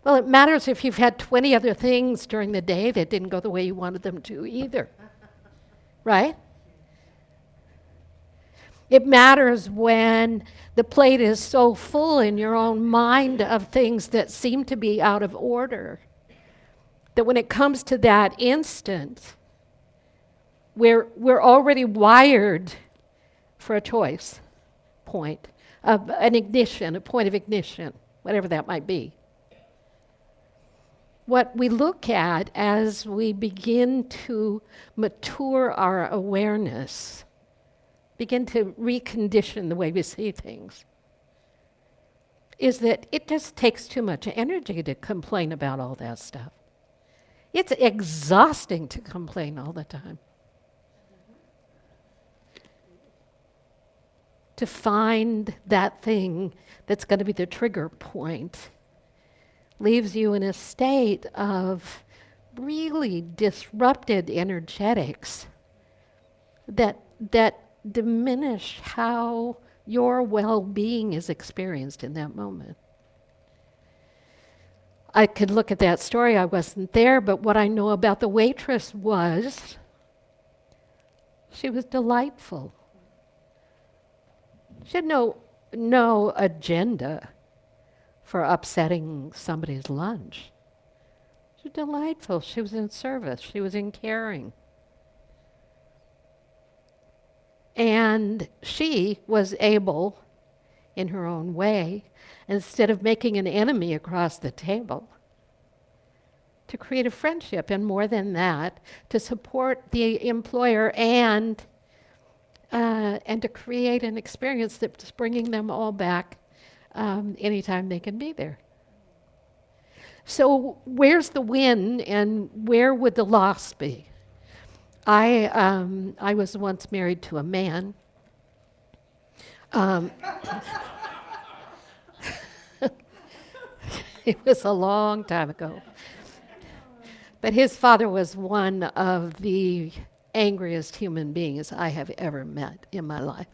Well, it matters if you've had 20 other things during the day that didn't go the way you wanted them to either, right? It matters when the plate is so full in your own mind of things that seem to be out of order, that when it comes to that instant, we're already wired for a choice point, of an ignition, a point of ignition, whatever that might be. What we look at as we begin to mature our awareness, begin to recondition the way we see things, is that it just takes too much energy to complain about all that stuff. It's exhausting to complain all the time. To find that thing that's going to be the trigger point leaves you in a state of really disrupted energetics that diminish how your well-being is experienced in that moment. I could look at that story, I wasn't there, but what I know about the waitress was she was delightful. She had no agenda for upsetting somebody's lunch. She was delightful. She was in service. She was in caring. And she was able, in her own way, instead of making an enemy across the table, to create a friendship, and more than that, to support the employer and to create an experience that's bringing them all back anytime they can be there. So where's the win and where would the loss be? I was once married to a man. It was a long time ago. But his father was one of the angriest human beings I have ever met in my life.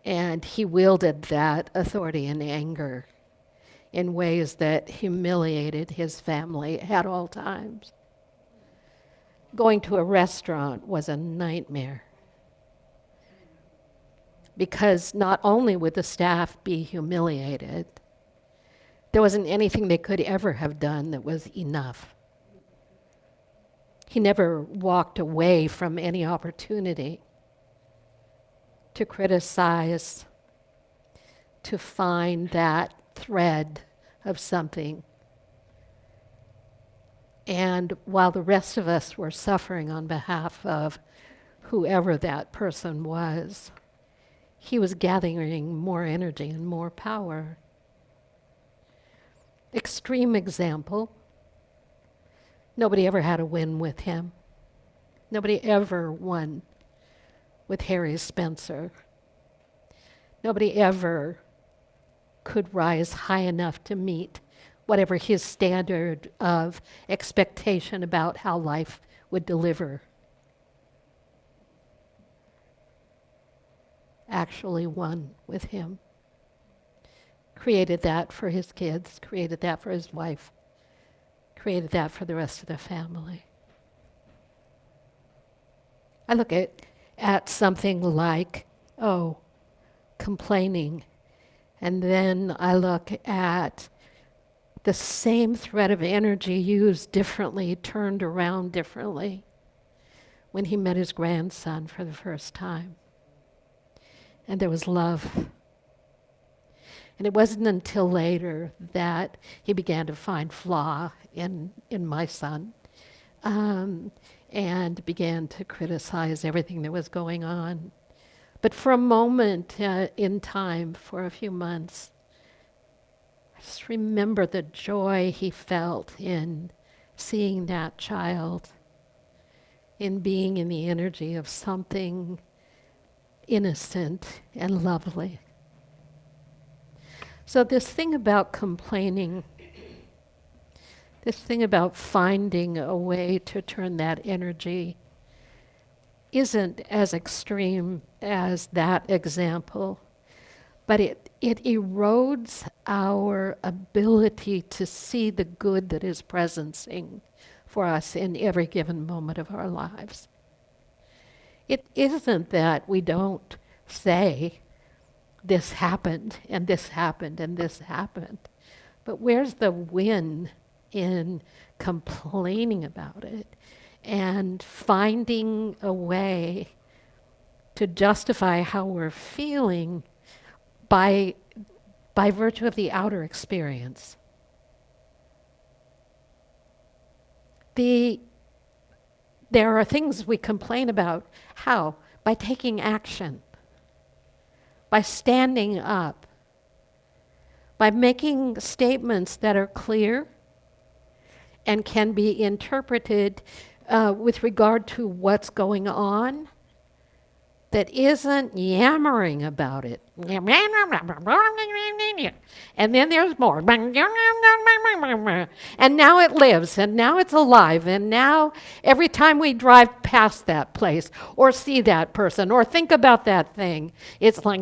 And he wielded that authority and anger in ways that humiliated his family at all times. Going to a restaurant was a nightmare because not only would the staff be humiliated, there wasn't anything they could ever have done that was enough. He never walked away from any opportunity to criticize, to find that thread of something. And while the rest of us were suffering on behalf of whoever that person was, he was gathering more energy and more power. Extreme example. Nobody ever had a win with him. Nobody ever won with Harry Spencer. Nobody ever could rise high enough to meet whatever his standard of expectation about how life would deliver. Actually won with him. Created that for his kids, created that for his wife, created that for the rest of the family. I look at something like, complaining, and then I look at the same thread of energy used differently, turned around differently when he met his grandson for the first time. And there was love. And it wasn't until later that he began to find flaw in my son, and began to criticize everything that was going on. But for a moment in time, for a few months, I just remember the joy he felt in seeing that child, in being in the energy of something innocent and lovely. So this thing about complaining, this thing about finding a way to turn that energy isn't as extreme as that example, but it erodes our ability to see the good that is presencing for us in every given moment of our lives. It isn't that we don't say, this happened, and this happened, and this happened. But where's the win in complaining about it and finding a way to justify how we're feeling by virtue of the outer experience? There are things we complain about. How? By taking action. By standing up, by making statements that are clear and can be interpreted with regard to what's going on, that isn't yammering about it. And then there's more. And now it lives, and now it's alive, and now every time we drive past that place, or see that person, or think about that thing, it's like,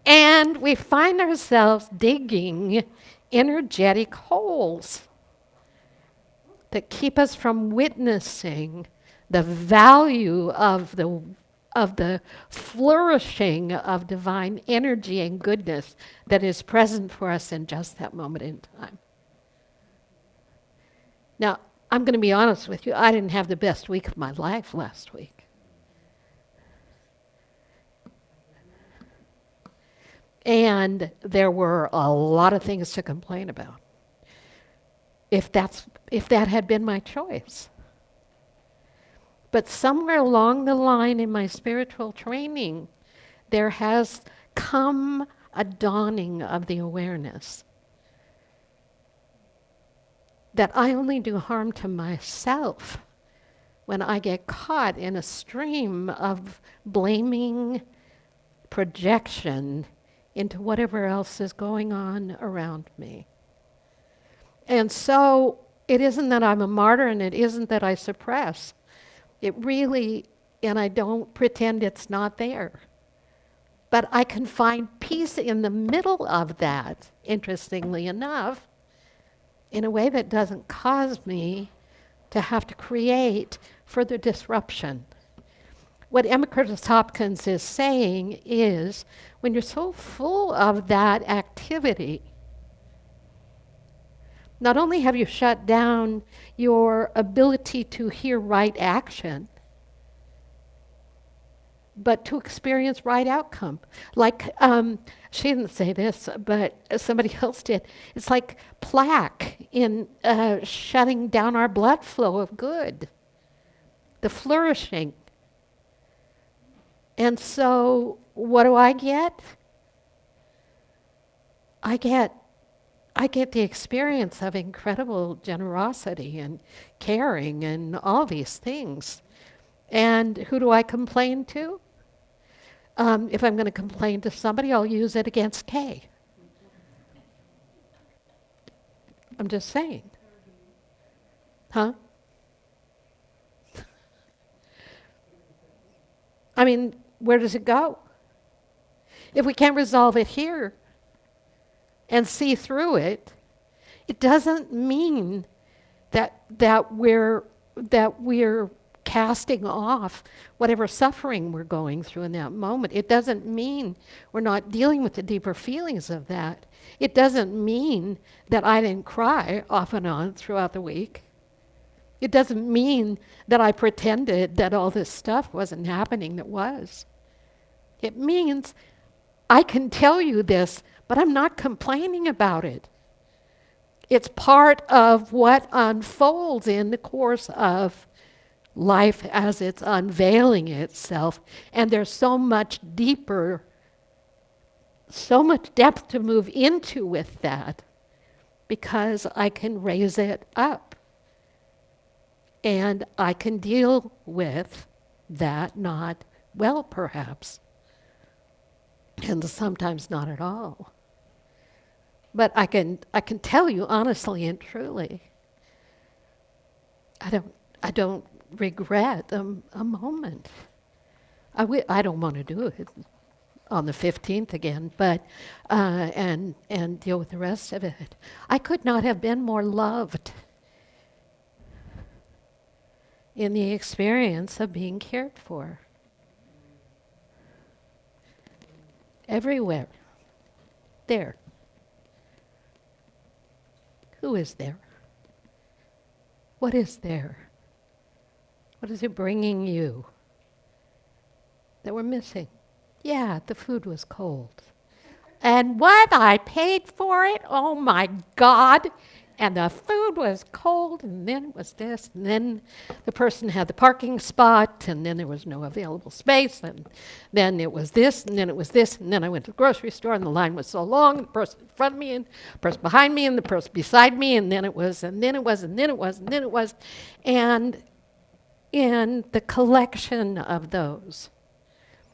and we find ourselves digging energetic holes that keep us from witnessing the value of the flourishing of divine energy and goodness that is present for us in just that moment in time. Now, I'm going to be honest with you, I didn't have the best week of my life last week. And there were a lot of things to complain about. If that had been my choice. But somewhere along the line in my spiritual training, there has come a dawning of the awareness that I only do harm to myself when I get caught in a stream of blaming projection into whatever else is going on around me. And so it isn't that I'm a martyr, and it isn't that I suppress. It really, and I don't pretend it's not there. But I can find peace in the middle of that, interestingly enough, in a way that doesn't cause me to have to create further disruption. What Emma Curtis Hopkins is saying is, when you're so full of that activity, not only have you shut down your ability to hear right action, but to experience right outcome. Like, she didn't say this, but somebody else did. It's like plaque in shutting down our blood flow of good, the flourishing. And so what do I get? I get the experience of incredible generosity and caring and all these things. And who do I complain to? If I'm going to complain to somebody, I'll use it against Kay. I'm just saying. Huh? I mean, where does it go? If we can't resolve it here and see through it, it doesn't mean that we're casting off whatever suffering we're going through in that moment. It doesn't mean we're not dealing with the deeper feelings of that. It doesn't mean that I didn't cry off and on throughout the week. It doesn't mean that I pretended that all this stuff wasn't happening that was. It means I can tell you this, but I'm not complaining about it. It's part of what unfolds in the course of life as it's unveiling itself. And there's so much deeper, so much depth to move into with that because I can raise it up. And I can deal with that not well, perhaps, and sometimes not at all. But I can tell you honestly and truly, I don't regret a moment. I don't want to do it on the 15th again, but and deal with the rest of it. I could not have been more loved in the experience of being cared for. Everywhere. There. Who is there? What is there? What is it bringing you that we're missing? Yeah, the food was cold. And what? I paid for it? Oh my God. And the food was cold, and then it was this, and then the person had the parking spot, and then there was no available space, and then it was this, and then it was this, and then I went to the grocery store, and the line was so long, the person in front of me, and the person behind me, and the person beside me, and then it was, and then it was, and then it was, and then it was. And in the collection of those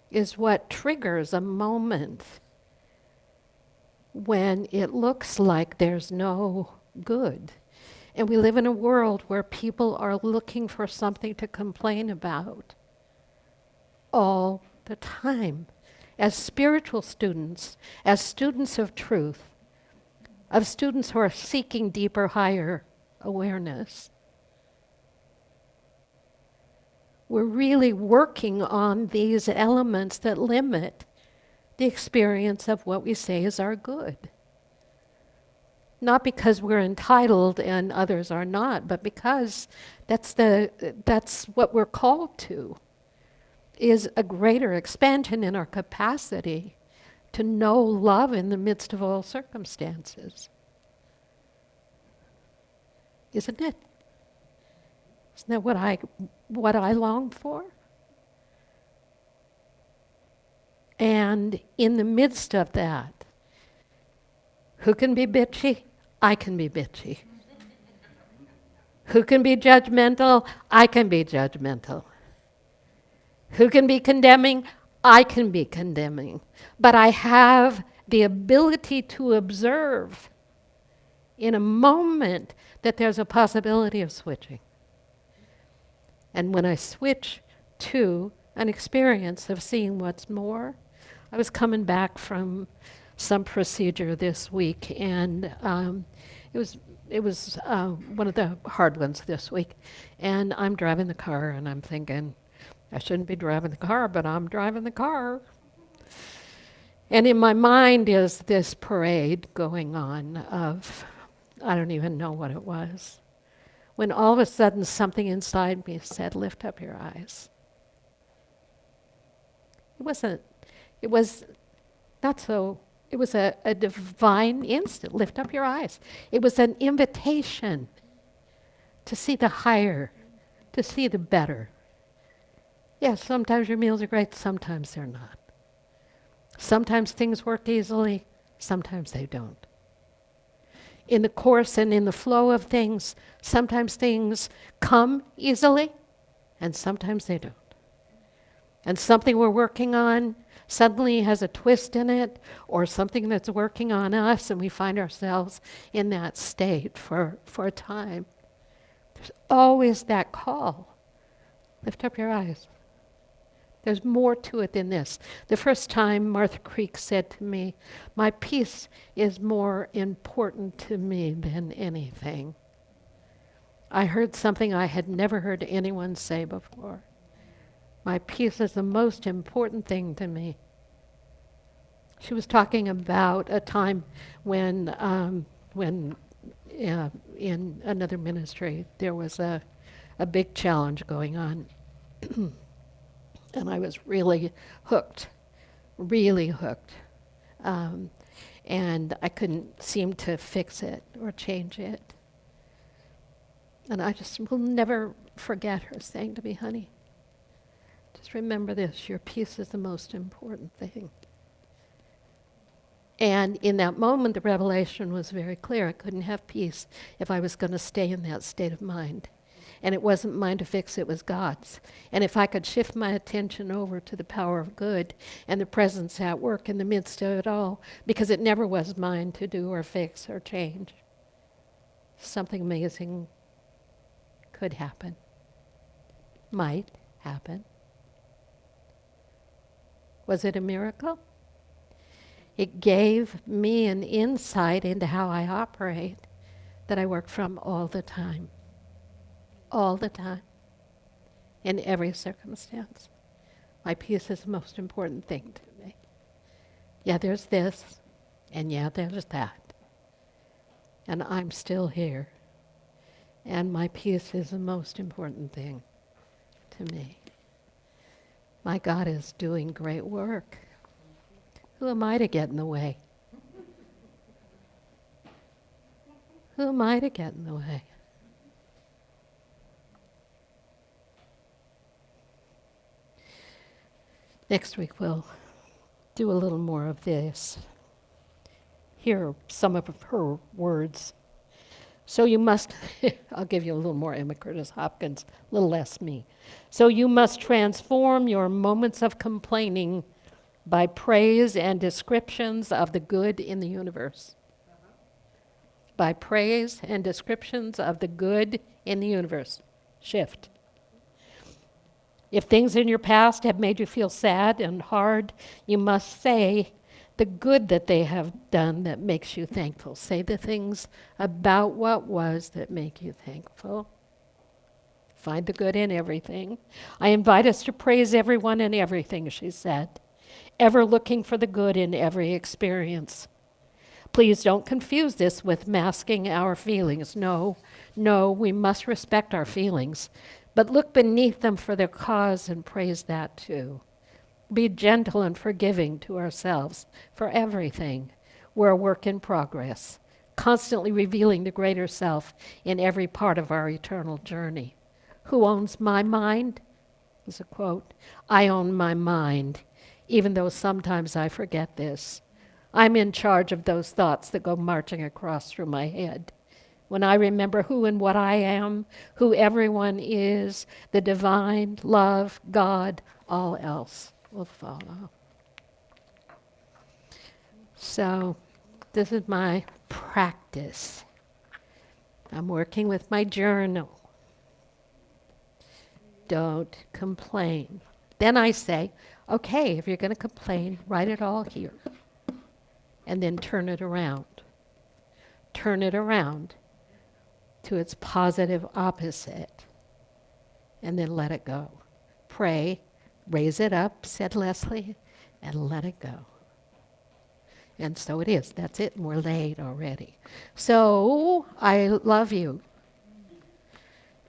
is what triggers a moment when it looks like there's no good. And we live in a world where people are looking for something to complain about all the time. As spiritual students, as students of truth, of students who are seeking deeper, higher awareness, we're really working on these elements that limit the experience of what we say is our good. Not because we're entitled and others are not, but because that's what we're called to, is a greater expansion in our capacity to know love in the midst of all circumstances. Isn't it? Isn't that what I long for? And in the midst of that, who can be bitchy? I can be bitchy. Who can be judgmental? I can be judgmental. Who can be condemning? I can be condemning. But I have the ability to observe in a moment that there's a possibility of switching. And when I switch to an experience of seeing what's more, I was coming back from some procedure this week, and it was one of the hard ones this week. And I'm driving the car, and I'm thinking, I shouldn't be driving the car, but I'm driving the car. And in my mind is this parade going on of, I don't even know what it was, when all of a sudden something inside me said, lift up your eyes. It was a divine instant, lift up your eyes. It was an invitation to see the higher, to see the better. Yes, sometimes your meals are great, sometimes they're not. Sometimes things work easily, sometimes they don't. In the course and in the flow of things, sometimes things come easily, and sometimes they don't. And something we're working on suddenly has a twist in it, or something that's working on us, and we find ourselves in that state for a time. There's always that call. Lift up your eyes. There's more to it than this. The first time Martha Creek said to me, my peace is more important to me than anything. I heard something I had never heard anyone say before. My peace is the most important thing to me. She was talking about a time when in another ministry there was a big challenge going on, and I was really hooked, really hooked, and I couldn't seem to fix it or change it. And I just will never forget her saying to me, honey, just remember this, your peace is the most important thing. And in that moment, the revelation was very clear. I couldn't have peace if I was going to stay in that state of mind. And it wasn't mine to fix, it was God's. And if I could shift my attention over to the power of good and the presence at work in the midst of it all, because it never was mine to do or fix or change, something amazing could happen, might happen. Was it a miracle? It gave me an insight into how I operate that I work from all the time, in every circumstance. My peace is the most important thing to me. Yeah, there's this, and yeah, there's that. And I'm still here. And my peace is the most important thing to me. My God is doing great work. Who am I to get in the way? Who am I to get in the way? Next week we'll do a little more of this. Here are some of her words. So you must, I'll give you a little more Emma Curtis Hopkins, a little less me. So you must transform your moments of complaining by praise and descriptions of the good in the universe. By praise and descriptions of the good in the universe. Shift. If things in your past have made you feel sad and hard, you must say the good that they have done that makes you thankful. Say the things about what was that make you thankful. Find the good in everything. I invite us to praise everyone and everything, she said, ever looking for the good in every experience. Please don't confuse this with masking our feelings. No, we must respect our feelings, but look beneath them for their cause and praise that too. Be gentle and forgiving to ourselves for everything. We're a work in progress, constantly revealing the greater self in every part of our eternal journey. Who owns my mind? Is a quote. I own my mind, even though sometimes I forget this. I'm in charge of those thoughts that go marching across through my head. When I remember who and what I am, who everyone is, the divine, love, God, all else will follow. So this is my practice. I'm working with my journal. Don't complain. Then I say, okay, if you're going to complain, write it all here. And then turn it around. Turn it around to its positive opposite. And then let it go. Pray, raise it up, said Leslie, and let it go. And so it is. That's it, and we're late already. So I love you.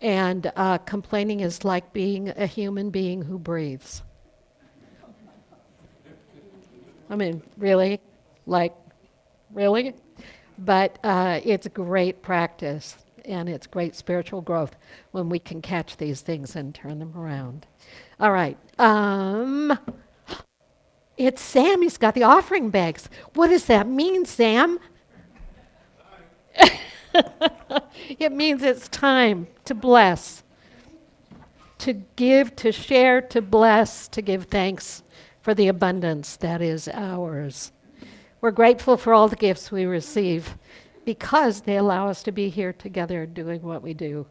And complaining is like being a human being who breathes. I mean, really? Like, really? But it's great practice, and it's great spiritual growth when we can catch these things and turn them around. All right. It's Sam. He's got the offering bags. What does that mean, Sam? It means it's time to bless, to give, to share, to bless, to give thanks for the abundance that is ours. We're grateful for all the gifts we receive because they allow us to be here together doing what we do.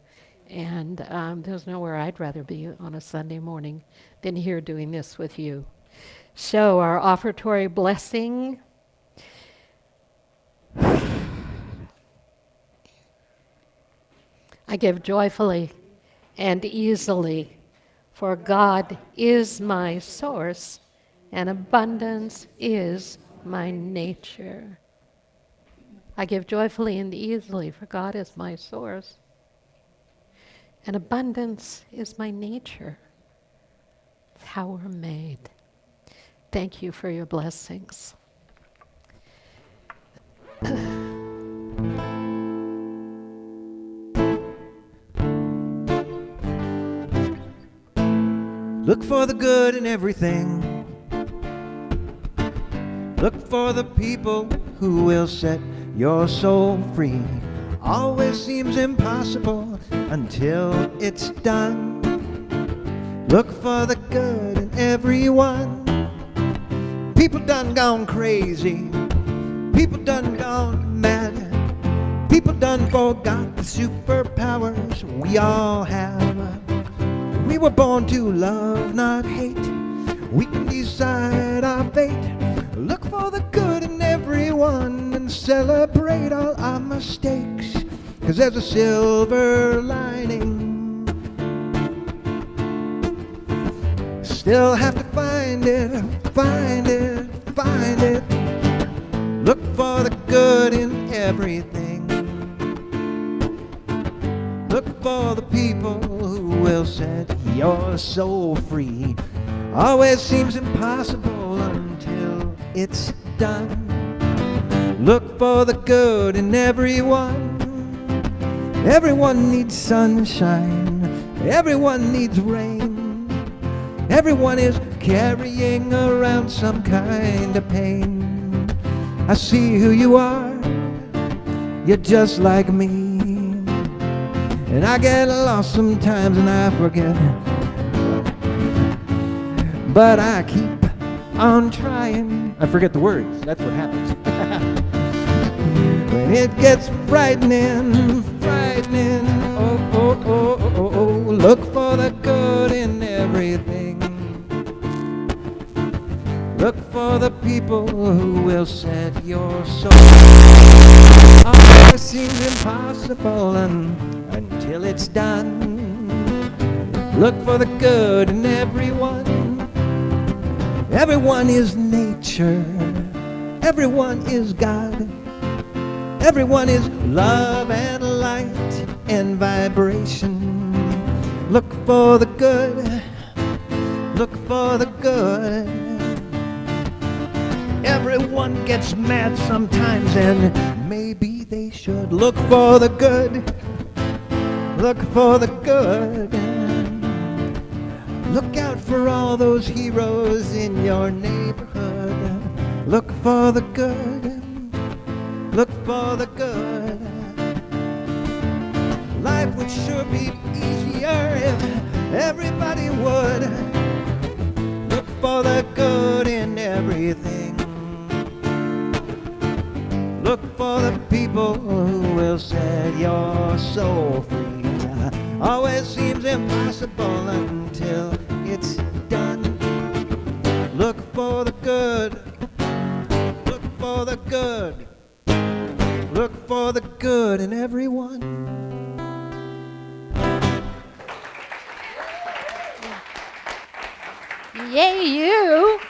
And there's nowhere I'd rather be on a Sunday morning than here doing this with you. So our offertory blessing. I give joyfully and easily, for God is my source, and abundance is my nature. I give joyfully and easily, for God is my source, and abundance is my nature. It's how we're made. Thank you for your blessings. Look for the good in everything. Look for the people who will set your soul free. Always seems impossible until it's done. Look for the good in everyone. People done gone crazy. People done gone mad. People done forgot the superpowers we all have. We were born to love, not hate. We can decide our fate. Look for the good in everyone and celebrate all our mistakes, 'cause there's a silver lining. Still have to find it, find it, find it. Look for the good in everything. Look for the people who will set your soul free. Always seems impossible until it's done. Look for the good in everyone. Everyone needs sunshine. Everyone needs rain. Everyone is carrying around some kind of pain. I see who you are. You're just like me. And I get lost sometimes and I forget. But I keep on trying. I forget the words, that's what happens. When it gets frightening, frightening, oh, oh, oh, oh, oh, look for the good in everything. Look for the people who will set your soul. Always seems impossible until it's done. Look for the good in everyone. Everyone is nature. Everyone is God. Everyone is love and light and vibration. Look for the good. Look for the good. Everyone gets mad sometimes, and maybe they should. Look for the good. Look for the good. Look out for all those heroes in your neighborhood. Look for the good. Look for the good. Life would sure be easier if everybody would. Look for the good in everything. Look for the people who will set your soul free. Always seems impossible until it's done. Look for the good. Look for the good. Look for the good in everyone. Yay, you!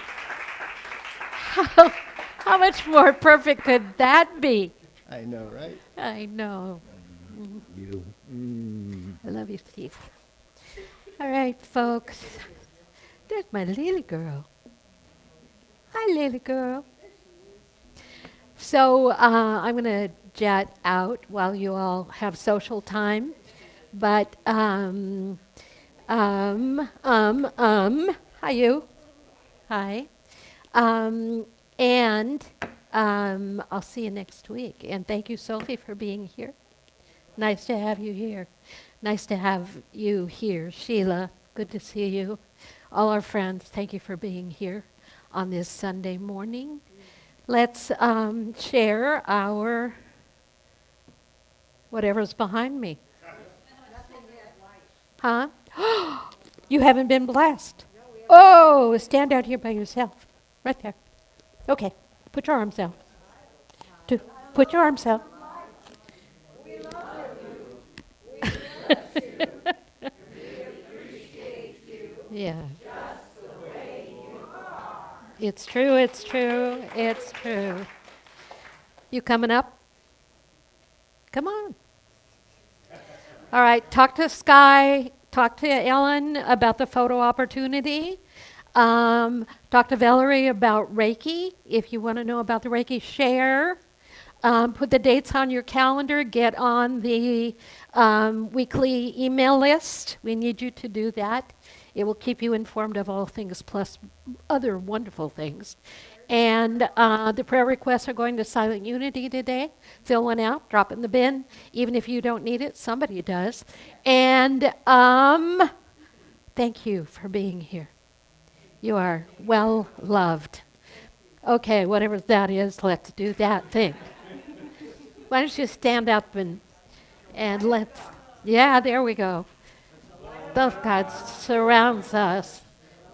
How much more perfect could that be? I know, right? I know. You. I love you, Steve. All right, folks. There's my Lily girl. Hi, Lily girl. So I'm going to jet out while you all have social time. But, hi, you. Hi. And I'll see you next week. And thank you, Sophie, for being here. Nice to have you here. Nice to have you here. Sheila, good to see you. All our friends, thank you for being here on this Sunday morning. Let's share our whatever's behind me. Huh? You haven't been blessed. Oh, stand out here by yourself. Right there. Okay, put your arms out. Put your arms out. Yeah. It's true, it's true, it's true. You coming up? Come on. All right, talk to Sky, talk to Ellen about the photo opportunity. Talk to Valerie about Reiki. If you want to know about the Reiki, share. Put the dates on your calendar. Get on the weekly email list. We need you to do that. It will keep you informed of all things plus other wonderful things. And the prayer requests are going to Silent Unity today. Fill one out, drop it in the bin. Even if you don't need it, somebody does. And thank you for being here. You are well loved. Okay, whatever that is, let's do that thing. Why don't you stand up and let's, yeah, there we go. The love of God surrounds us.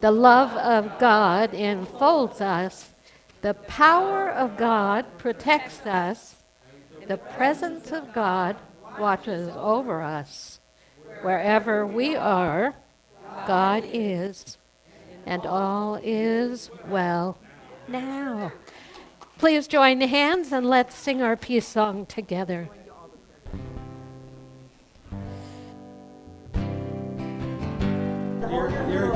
The love of God enfolds us. The power of God protects us. The presence of God watches over us. Wherever we are, God is, and all is well now. Please join hands and let's sing our peace song together. You're